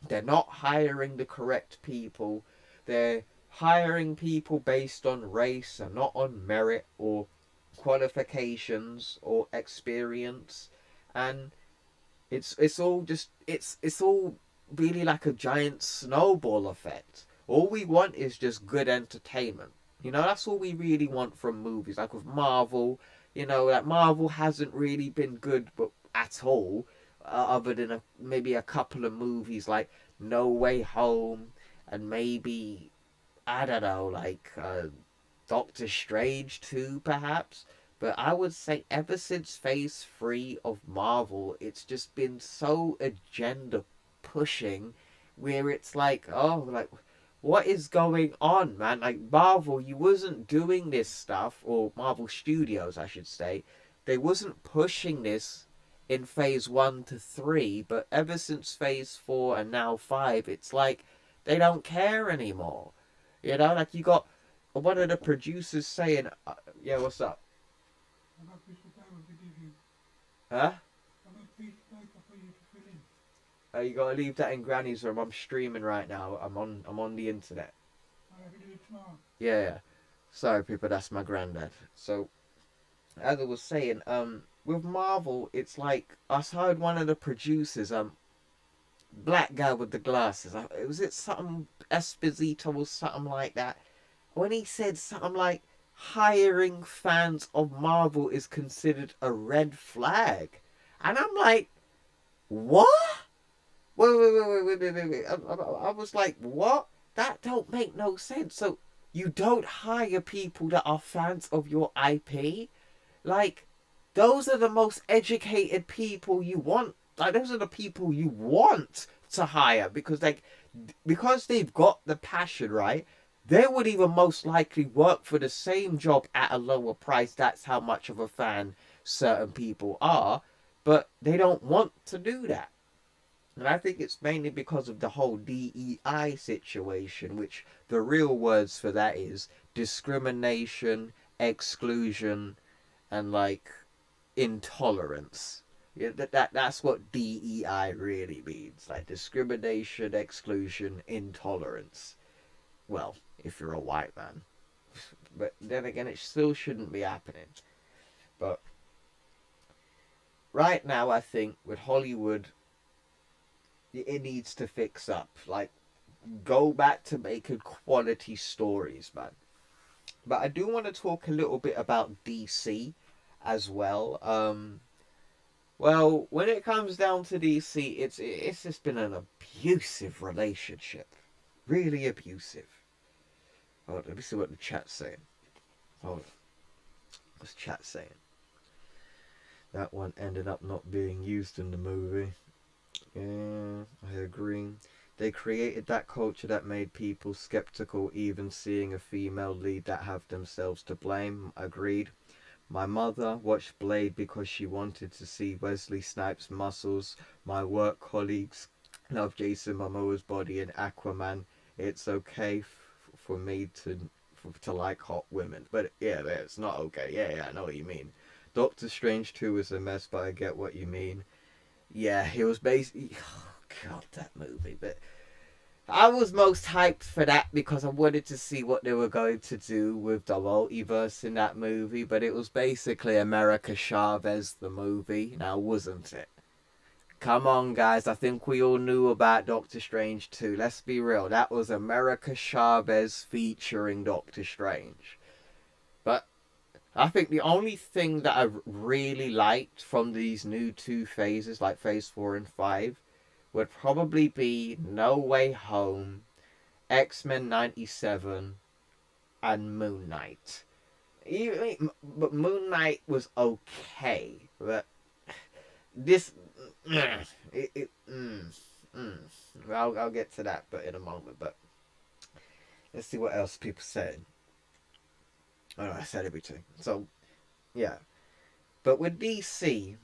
Speaker 2: they're not hiring the correct people. They're hiring people based on race and not on merit or qualifications or experience. And it's all just it's all really like a giant snowball effect. All we want is just good entertainment. That's all we really want from movies. Like with Marvel, that Marvel hasn't really been good but at all, other than maybe a couple of movies like No Way Home and maybe, I don't know, like Doctor Strange 2 perhaps. But I would say ever since Phase 3 of Marvel, it's just been so agenda pushing, where it's like, oh, like, what is going on, man? Like, Marvel, you wasn't doing this stuff, or Marvel Studios, I should say, they wasn't pushing this in Phase 1 to 3, but ever since Phase 4 and now 5, it's like they don't care anymore. Like, you got one of the producers saying, yeah, what's up?
Speaker 3: I got a piece of paper to give you.
Speaker 2: Huh?
Speaker 3: I got a piece of paper for you to fill in.
Speaker 2: You gotta leave that in Granny's room. I'm streaming right now. I'm on the internet.
Speaker 3: I'll have to do it tomorrow.
Speaker 2: Yeah. Sorry, people. That's my granddad. So, as I was saying, with Marvel, it's like I heard one of the producers, black guy with the glasses. Was it something Esposito or something like that? When he said something like hiring fans of Marvel is considered a red flag, and I'm like, what? Wait. I was like, what? That don't make no sense. So you don't hire people that are fans of your IP? Like, those are the most educated people you want. Like, those are the people you want to hire because they've got the passion, right? They would even most likely work for the same job at a lower price. That's how much of a fan certain people are. But they don't want to do that. And I think it's mainly because of the whole DEI situation, which the real words for that is discrimination, exclusion, and like intolerance. Yeah, that's what DEI really means. Like discrimination, exclusion, intolerance. Well, if you're a white man. But then again, it still shouldn't be happening. But right now, I think with Hollywood, it needs to fix up. Like, go back to making quality stories, man. But I do want to talk a little bit about DC as well. Well, when it comes down to DC, it's just been an abusive relationship, really abusive. Hold on, let me see what the chat's saying. Hold on, what's chat saying? That one ended up not being used in the movie. Yeah, I agree. They created that culture that made people skeptical, even seeing a female lead that have themselves to blame. Agreed. My mother watched Blade because she wanted to see Wesley Snipes' muscles. My work colleagues love Jason Momoa's body in Aquaman. It's okay for me to like hot women. But yeah, it's not okay. Yeah, I know what you mean. Doctor Strange 2 is a mess, but I get what you mean. Yeah, it was basically... Oh, God, that movie. But I was most hyped for that because I wanted to see what they were going to do with the multiverse in that movie. But it was basically America Chavez, the movie. Now, wasn't it? Come on, guys. I think we all knew about Doctor Strange 2. Let's be real. That was America Chavez featuring Doctor Strange. But I think the only thing that I really liked from these new two phases, like phase 4 and 5, would probably be No Way Home, X-Men 97, and Moon Knight. But Moon Knight was okay, but this, it, it mm. I'll get to that, but in a moment. But let's see what else people said. Oh, no, I said everything. So yeah, but with DC,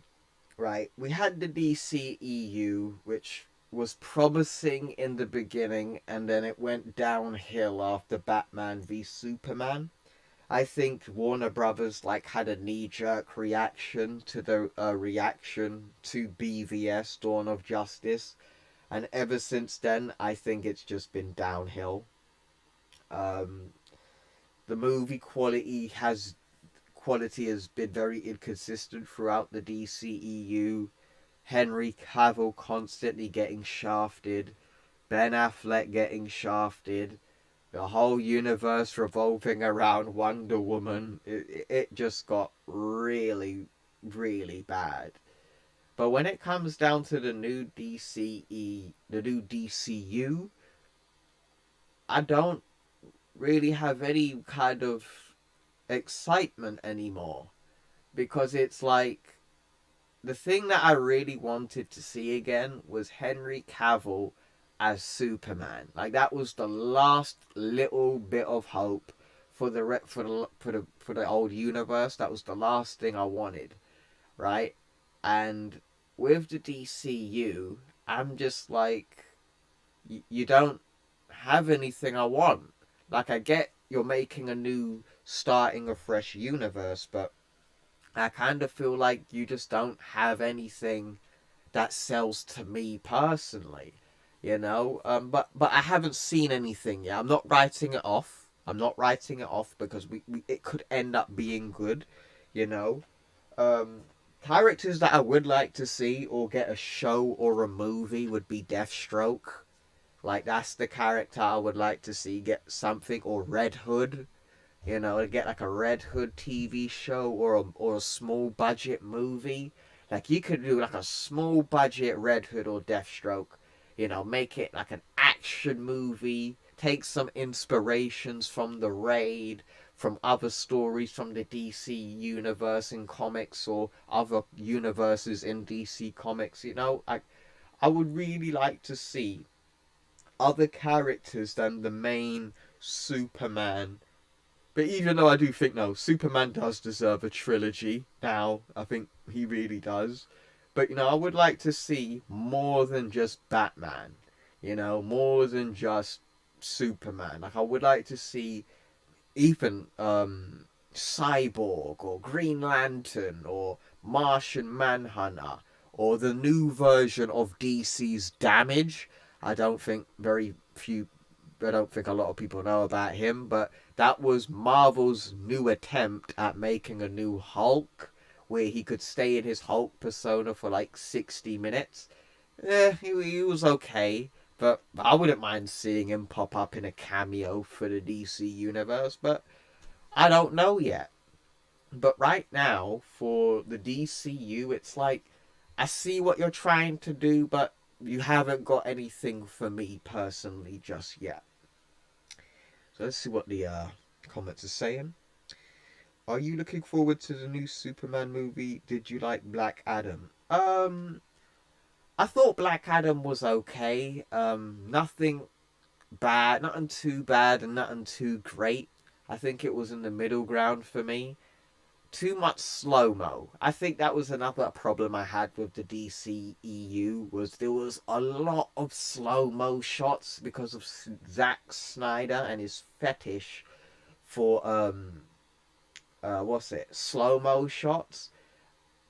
Speaker 2: right? We had the DCEU, which was promising in the beginning, and then it went downhill after Batman v Superman. I think Warner Brothers like had a knee-jerk reaction to the reaction to BVS Dawn of Justice, and ever since then, I think it's just been downhill. Um, the movie quality has been very inconsistent throughout the DCEU. Henry Cavill constantly getting shafted, Ben Affleck getting shafted, the whole universe revolving around Wonder Woman. It just got really, really bad. But when it comes down to the new the new DCU, I don't really have any kind of excitement anymore, because it's like the thing that I really wanted to see again was Henry Cavill as Superman. Like that was the last little bit of hope for the old universe. That was the last thing I wanted, right? And with the DCU, I'm just like, you don't have anything I want. Like I get you're making a new, starting a fresh universe, but I kind of feel like you just don't have anything that sells to me personally, you know. But I haven't seen anything yet. I'm not writing it off. I'm not writing it off because we it could end up being good, you know. Um, Characters that I would like to see or get a show or a movie would be Deathstroke. Like that's the character I would like to see get something, or Red Hood. You know, to get like a Red Hood TV show or a small budget movie. Like you could do like a small budget Red Hood or Deathstroke. You know, make it like an action movie. Take some inspirations from the Raid, from other stories from the DC universe in comics or other universes in DC comics. You know, I would really like to see other characters than the main Superman. But even though I do think, no, Superman does deserve a trilogy now. I think he really does. But, you know, I would like to see more than just Batman. You know, more than just Superman. Like, I would like to see even Cyborg or Green Lantern or Martian Manhunter or the new version of DC's Damage. I don't think very few I don't think a lot of people know about him, but that was Marvel's new attempt at making a new Hulk, where he could stay in his Hulk persona for like 60 minutes. He was okay, but I wouldn't mind seeing him pop up in a cameo for the DC universe, but I don't know yet. But right now, for the DCU, it's like, I see what you're trying to do, but you haven't got anything for me personally just yet. So let's see what the comments are saying. Are you looking forward to the new Superman movie? Did you like Black Adam? I thought Black Adam was okay. Nothing bad, nothing too bad, and nothing too great. I think it was in the middle ground for me. Too much slow mo. I think that was another problem I had with the DCEU, was there was a lot of slow mo shots because of Zack Snyder and his fetish for what's it, slow mo shots.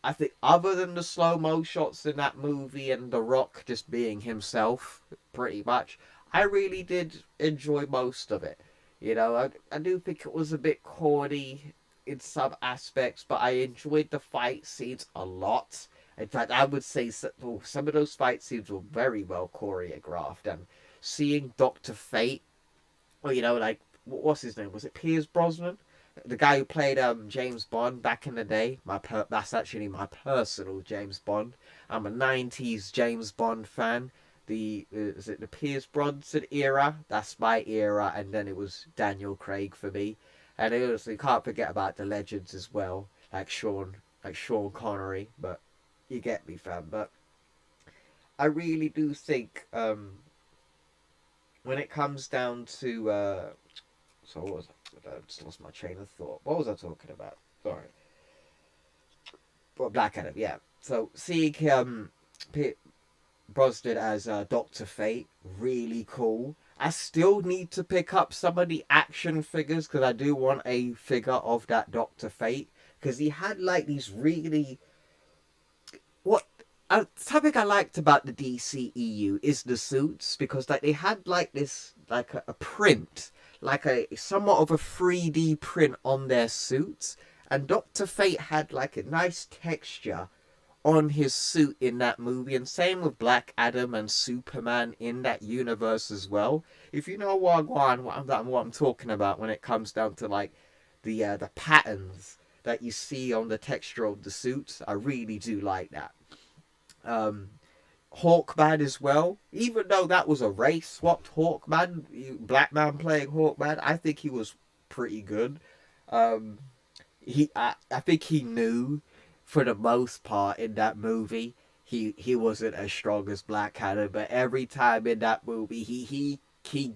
Speaker 2: I think other than the slow mo shots in that movie and The Rock just being himself, pretty much, I really did enjoy most of it. You know, I do think it was a bit corny in some aspects, but I enjoyed the fight scenes a lot. In fact, I would say some of those fight scenes were very well choreographed. And seeing Dr. Fate, or, you know, like, what's his name? Was it Piers Brosnan? the guy who played James Bond back in the day. That's actually my personal James Bond. I'm a '90s James Bond fan. Is it the Pierce Brosnan era? That's my era, and then it was Daniel Craig for me. And it was, you can't forget about the legends as well, like Sean Connery. But you get me, fam. But I really do think when it comes down to so what was I just lost my train of thought. What was I talking about? Sorry. Well, Black Adam, yeah. So seeing Brosnan as Doctor Fate, really cool. I still need to pick up some of the action figures because I do want a figure of that Doctor Fate, because he had like these really what something I liked about the DCEU is the suits, because like they had like this like a print, like a somewhat of a 3D print on their suits, and Doctor Fate had like a nice texture on his suit in that movie, and same with Black Adam and Superman in that universe as well. If you know what I'm talking about when it comes down to like the patterns that you see on the texture of the suits, I really do like that. Um, Hawkman as well, even though that was a race swapped Hawkman, black man playing Hawkman, I think he was pretty good. Um, I think he knew for the most part in that movie he wasn't as strong as Black Adam, but every time in that movie he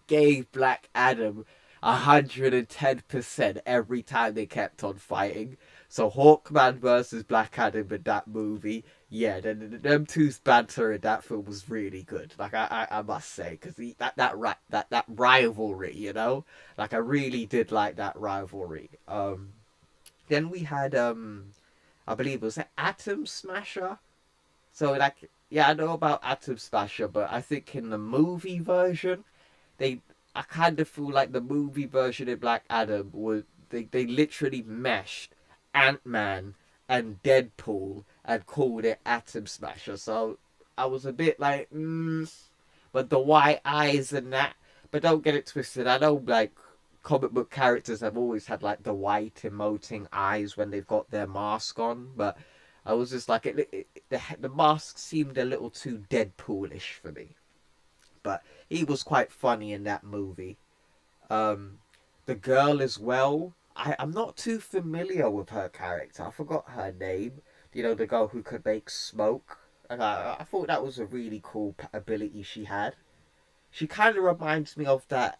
Speaker 2: gave Black Adam 110% every time they kept on fighting. So Hawkman versus Black Adam in that movie, yeah, them two's banter in that film was really good. Like I must say, because that rivalry, you know, like I really did like that rivalry. Then we had I believe it was Atom Smasher. So like, yeah, I know about Atom Smasher, but I think in the movie version, they I kind of feel like the movie version of Black Adam was they literally meshed Ant-Man and Deadpool and called it Atom Smasher. So I was a bit like, but the white eyes and that. But don't get it twisted. I know like comic book characters have always had like the white emoting eyes when they've got their mask on, but I was just like the mask seemed a little too Deadpoolish for me. But he was quite funny in that movie. Um, the girl as well. I'm not too familiar with her character. I forgot her name. You know, the girl who could make smoke. And I thought that was a really cool ability she had. She kind of reminds me of that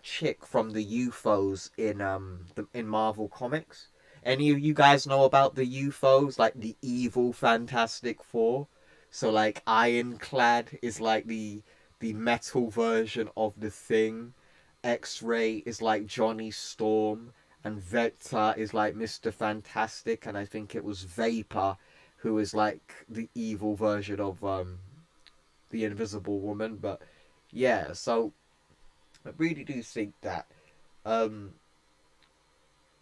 Speaker 2: chick from the UFOs in Marvel Comics. Any of you guys know about the UFOs, like the evil Fantastic Four? So like Ironclad is like the metal version of the Thing. X-Ray is like Johnny Storm, and Vector is like Mr. Fantastic, and I think it was Vapor who is like the evil version of the Invisible Woman. But yeah, so I really do think that um,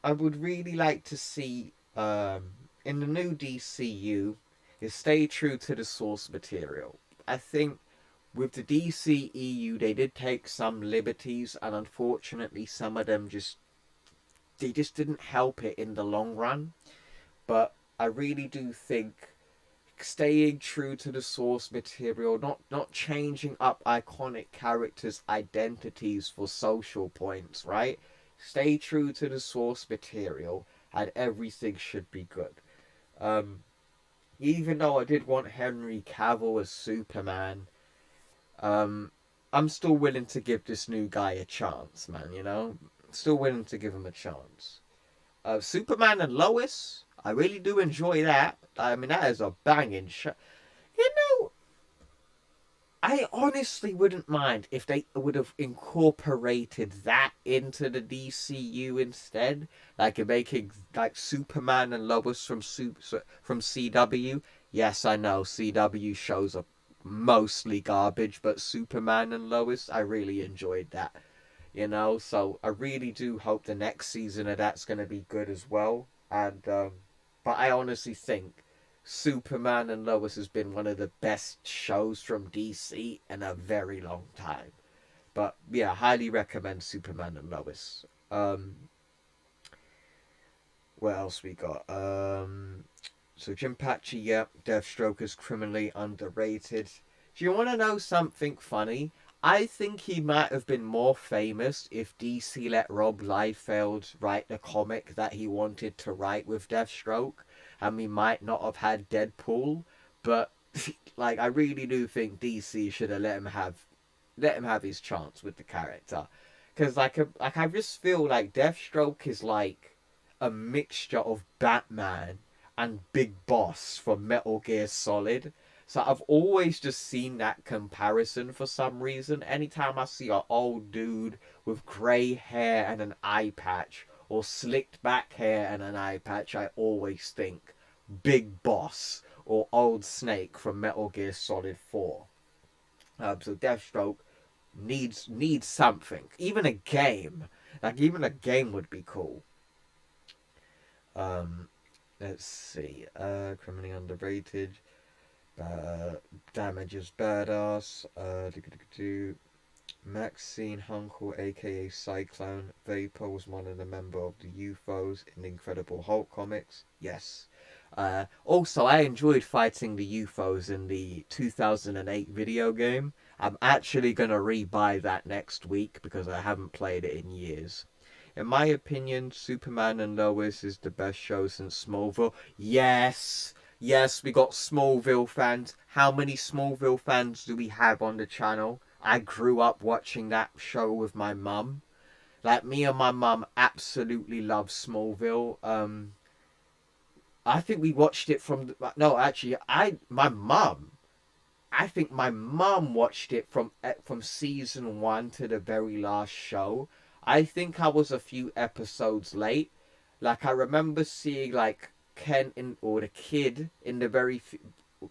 Speaker 2: I would really like to see in the new DCU is stay true to the source material. I think with the DCEU they did take some liberties, and unfortunately some of them just didn't help it in the long run. But I really do think staying true to the source material, not changing up iconic characters' identities for social points, right? Stay true to the source material, and everything should be good. Um, Even though I did want Henry Cavill as Superman, um, I'm still willing to give this new guy a chance, man. You know, still willing to give him a chance. Superman and Lois, I really do enjoy that. I mean, that is a banging show. You know, I honestly wouldn't mind if they would have incorporated that into the DCU instead, like making like Superman and Lois from CW. Yes, I know CW shows are mostly garbage, but Superman and Lois, I really enjoyed that. You know, so I really do hope the next season of that's going to be good as well. And but I honestly think Superman and Lois has been one of the best shows from DC in a very long time. But yeah, highly recommend Superman and Lois. What else we got? So Jim Patchy, yep, Deathstroke is criminally underrated. Do you want to know something funny? I think he might have been more famous if DC let Rob Liefeld write the comic that he wanted to write with Deathstroke, and we might not have had Deadpool. But like, I really do think DC should have let him have his chance with the character, because like I just feel like Deathstroke is like a mixture of Batman and Big Boss from Metal Gear Solid. So I've always just seen that comparison for some reason. Anytime I see an old dude with grey hair and an eye patch, or slicked back hair and an eye patch, I always think Big Boss or Old Snake from Metal Gear Solid 4. So Deathstroke needs something. Even a game. Like, even a game would be cool. Um, let's see. Criminally underrated. Damage is badass. Maxine Hunkel, aka Cyclone Vapor, was one of the member of the UFOs in the Incredible Hulk comics. Yes. Also, I enjoyed fighting the UFOs in the 2008 video game. I'm actually going to re-buy that next week because I haven't played it in years. In my opinion, Superman and Lois is the best show since Smallville. Yes! Yes, we got Smallville fans. How many Smallville fans do we have on the channel? I grew up watching that show with my mum. Like, me and my mum absolutely love Smallville. I think we watched it from... No, actually, I think my mum watched it from season 1 to the very last show. I think I was a few episodes late. Like, I remember seeing, like, or the kid in the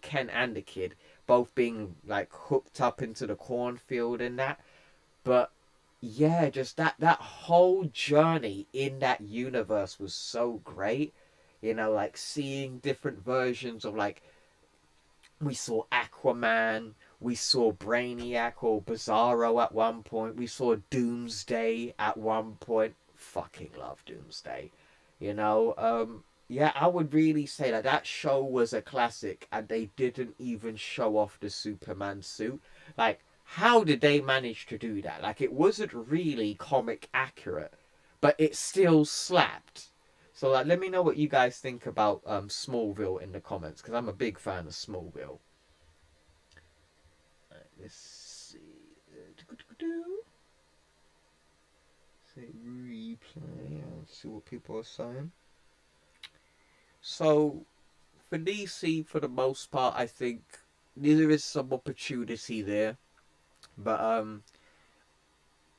Speaker 2: Ken and the kid both being, like, hooked up into the cornfield and that. But yeah, just that whole journey in that universe was so great. You know, like, seeing different versions of, like, we saw Aquaman, we saw Brainiac or Bizarro at one point, we saw Doomsday at one point. Fucking love Doomsday. You know, yeah, I would really say that show was a classic, and they didn't even show off the Superman suit. Like, how did they manage to do that? Like, it wasn't really comic accurate, but it still slapped. So, like, let me know what you guys think about Smallville in the comments, because I'm a big fan of Smallville. Let's see. Say replay. Let's see what people are saying. So, for DC, for the most part, I think there is some opportunity there, but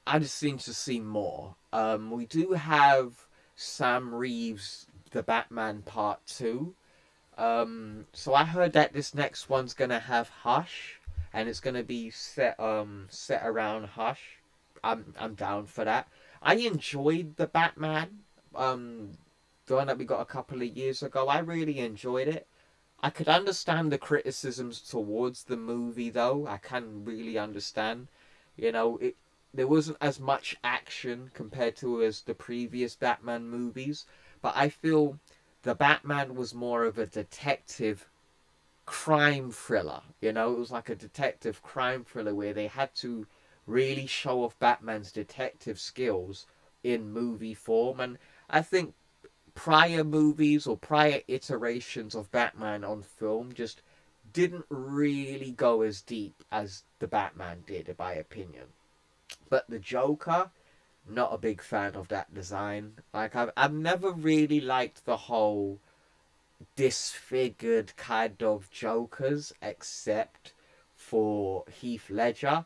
Speaker 2: I just seem to see more. We do have Sam Reeves, the Batman Part 2. So I heard that this next one's gonna have Hush, and it's gonna be set around Hush. I'm down for that. I enjoyed the Batman, the one that we got a couple of years ago. I really enjoyed it. I could understand the criticisms towards the movie, though. I can really understand. You know, there wasn't as much action compared to as the previous Batman movies, but I feel the Batman was more of a detective crime thriller. You know, it was like a detective crime thriller where they had to really show off Batman's detective skills in movie form. And I think prior movies or prior iterations of Batman on film just didn't really go as deep as the Batman did, in my opinion. But the Joker, not a big fan of that design. Like, I've never really liked the whole disfigured kind of Jokers, except for Heath Ledger.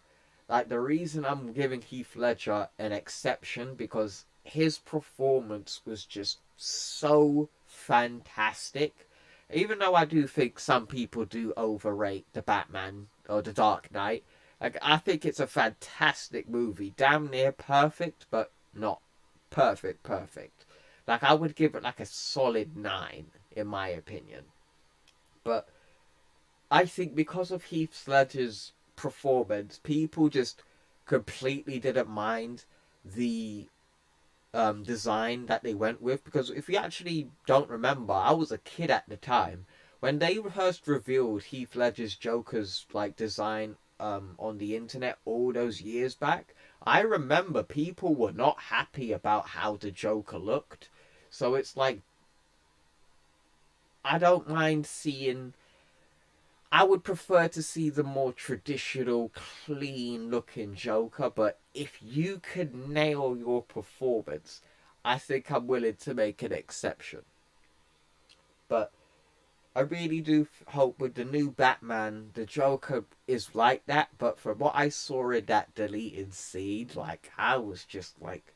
Speaker 2: Like, the reason I'm giving Heath Ledger an exception because his performance was just so fantastic. Even though I do think some people do overrate the Batman or the Dark Knight, like, I think it's a fantastic movie. Damn near perfect, but not perfect. Like, I would give it like a solid 9, in my opinion. But I think because of Heath Ledger's performance, people just completely didn't mind the design that they went with, because if you actually don't remember, I was a kid at the time when they first revealed Heath Ledger's Joker's like design on the internet all those years back. I remember people were not happy about how the Joker looked. So it's like, I don't mind seeing, I would prefer to see the more traditional, clean looking Joker, but if you could nail your performance, I think I'm willing to make an exception. But I really do hope with the new Batman, the Joker is like that, but from what I saw in that deleted scene, like, I was just like,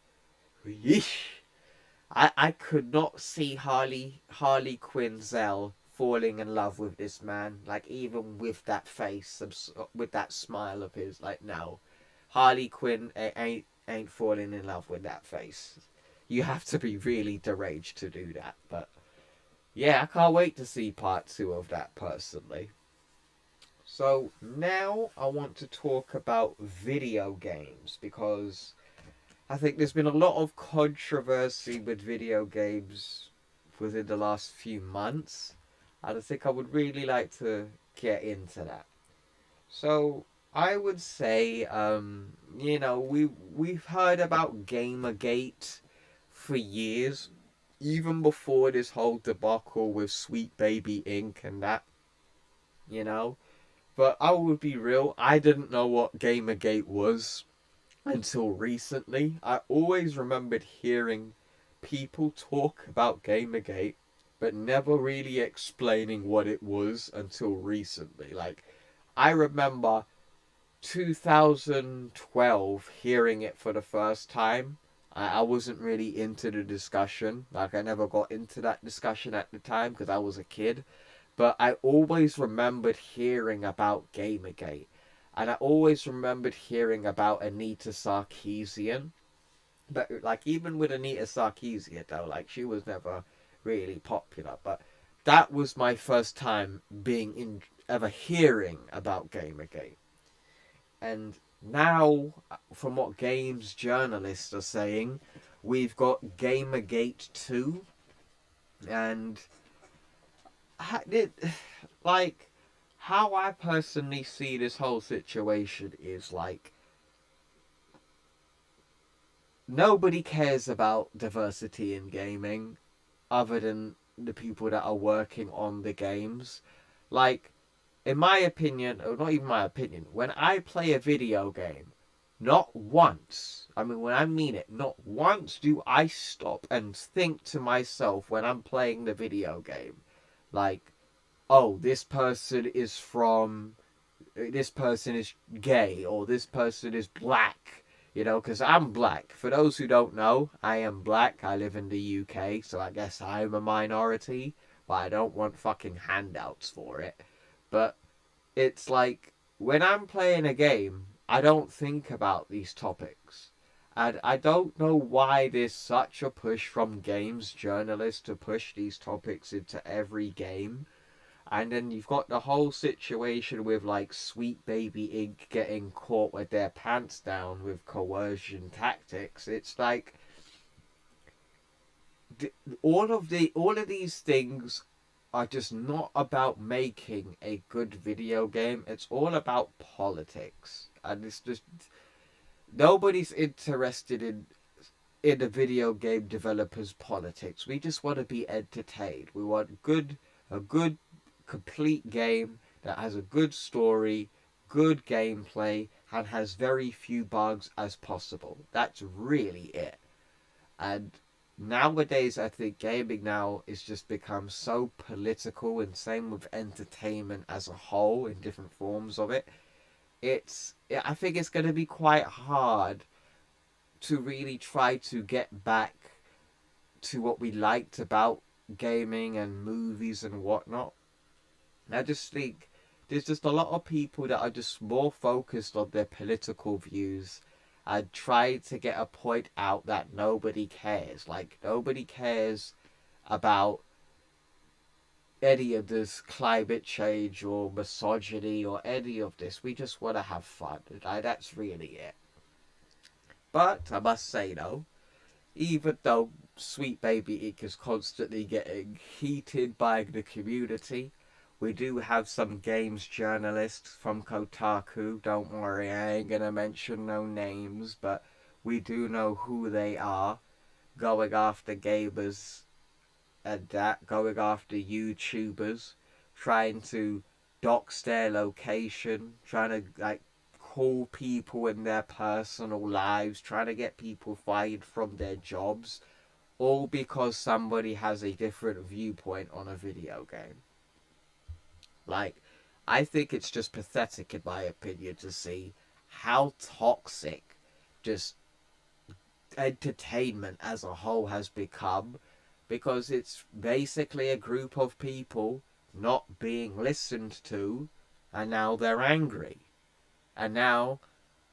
Speaker 2: yeesh. I could not see Harley Quinzel falling in love with this man, like even with that face, with that smile of his. Like, no, Harley Quinn ain't falling in love with that face. You have to be really deranged to do that. But yeah, I can't wait to see part 2 of that personally. So now I want to talk about video games, because I think there's been a lot of controversy with video games within the last few months. And I think I would really like to get into that. So I would say, we've heard about Gamergate for years, even before this whole debacle with Sweet Baby Inc. and that, you know. But I would be real, I didn't know what Gamergate was until recently. I always remembered hearing people talk about Gamergate, but never really explaining what it was until recently. Like, I remember 2012 hearing it for the first time. I wasn't really into the discussion. Like, I never got into that discussion at the time because I was a kid. But I always remembered hearing about Gamergate. And I always remembered hearing about Anita Sarkeesian. But, like, even with Anita Sarkeesian, though, like, she was never really popular. But that was my first time ever hearing about Gamergate. And now, from what games journalists are saying, we've got Gamergate 2. And, like, how I personally see this whole situation is, like, nobody cares about diversity in gaming other than the people that are working on the games. Like, in my opinion, or not even my opinion, when I play a video game, not once, I mean, when I mean it, not once do I stop and think to myself when I'm playing the video game, like, oh, this person is gay, or this person is black, because I'm black. For those who don't know, I am black. I live in the UK, so I guess I'm a minority, but I don't want fucking handouts for it. But it's like, when I'm playing a game, I don't think about these topics. And I don't know why there's such a push from games journalists to push these topics into every game. And then you've got the whole situation with, like, Sweet Baby Inc. getting caught with their pants down with coercion tactics. It's like, all of these things are just not about making a good video game. It's all about politics, and it's just, nobody's interested in the video game developers' politics. We just want to be entertained. We want a good complete game that has a good story, good gameplay, and has very few bugs as possible. That's really it. And nowadays, I think gaming now is just become so political, and same with entertainment as a whole in different forms of it. I think it's going to be quite hard to really try to get back to what we liked about gaming and movies and whatnot. I just think there's just a lot of people that are just more focused on their political views and try to get a point out that nobody cares. Like, nobody cares about any of this climate change or misogyny or any of this. We just want to have fun. That's really it. But I must say, though, even though Sweet Baby Ink is constantly getting heated by the community, we do have some games journalists from Kotaku. Don't worry, I ain't gonna mention no names, but we do know who they are, going after gamers and that, going after YouTubers, trying to dox their location, trying to like call people in their personal lives, trying to get people fired from their jobs, all because somebody has a different viewpoint on a video game. Like, I think it's just pathetic, in my opinion, to see how toxic just entertainment as a whole has become, because it's basically a group of people not being listened to, and now they're angry. And now,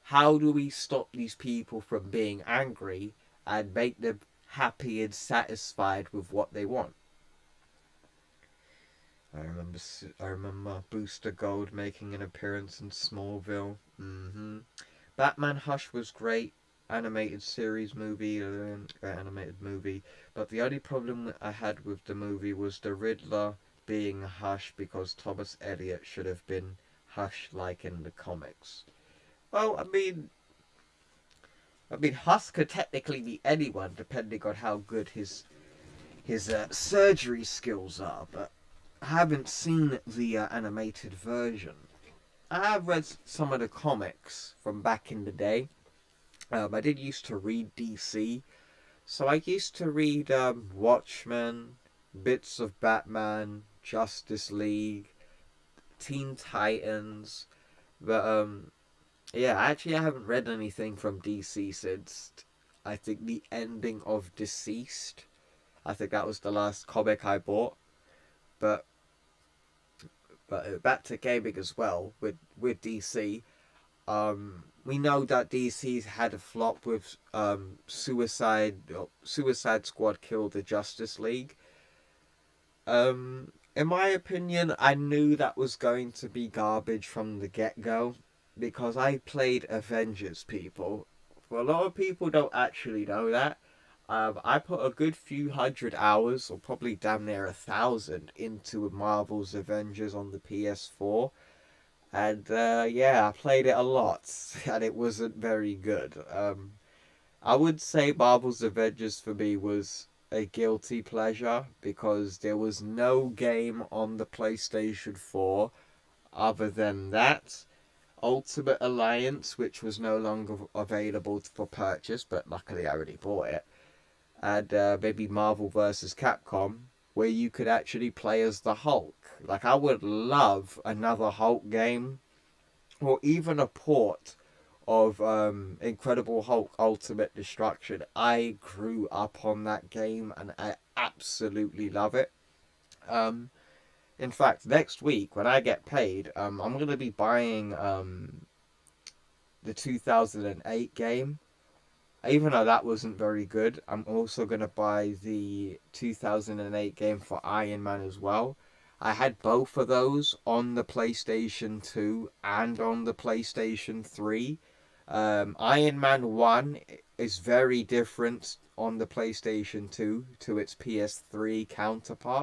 Speaker 2: how do we stop these people from being angry and make them happy and satisfied with what they want? I remember Booster Gold making an appearance in Smallville. Batman Hush was great. Animated series movie, great animated movie. But the only problem that I had with the movie was the Riddler being Hush, because Thomas Elliot should have been Hush like in the comics. Well, I mean, Hush could technically be anyone depending on how good his surgery skills are, but I haven't seen the animated version. I have read some of the comics from back in the day. I did used to read DC, so I used to read Watchmen, bits of Batman, Justice League, Teen Titans, but yeah, actually I haven't read anything from DC since I think the ending of Deceased. I think that was the last comic I bought, but back to gaming as well with DC. We know that DC's had a flop with Suicide Squad killed the Justice League. In my opinion, I knew that was going to be garbage from the get-go, because I played Avengers, people. Well, a lot of people don't actually know that. I put a good few hundred hours, or probably damn near 1,000, into Marvel's Avengers on the PS4. And yeah, I played it a lot, and it wasn't very good. I would say Marvel's Avengers for me was a guilty pleasure, because there was no game on the PlayStation 4 other than that. Ultimate Alliance, which was no longer available for purchase, but luckily I already bought it. And maybe Marvel vs. Capcom, where you could actually play as the Hulk. Like, I would love another Hulk game, or even a port of Incredible Hulk Ultimate Destruction. I grew up on that game, and I absolutely love it. In fact, next week when I get paid, I'm going to be buying the 2008 game. Even though that wasn't very good, I'm also going to buy the 2008 game for Iron Man as well. I had both of those on the PlayStation 2 and on the PlayStation 3. Iron Man 1 is very different on the PlayStation 2 to its PS3 counterpart.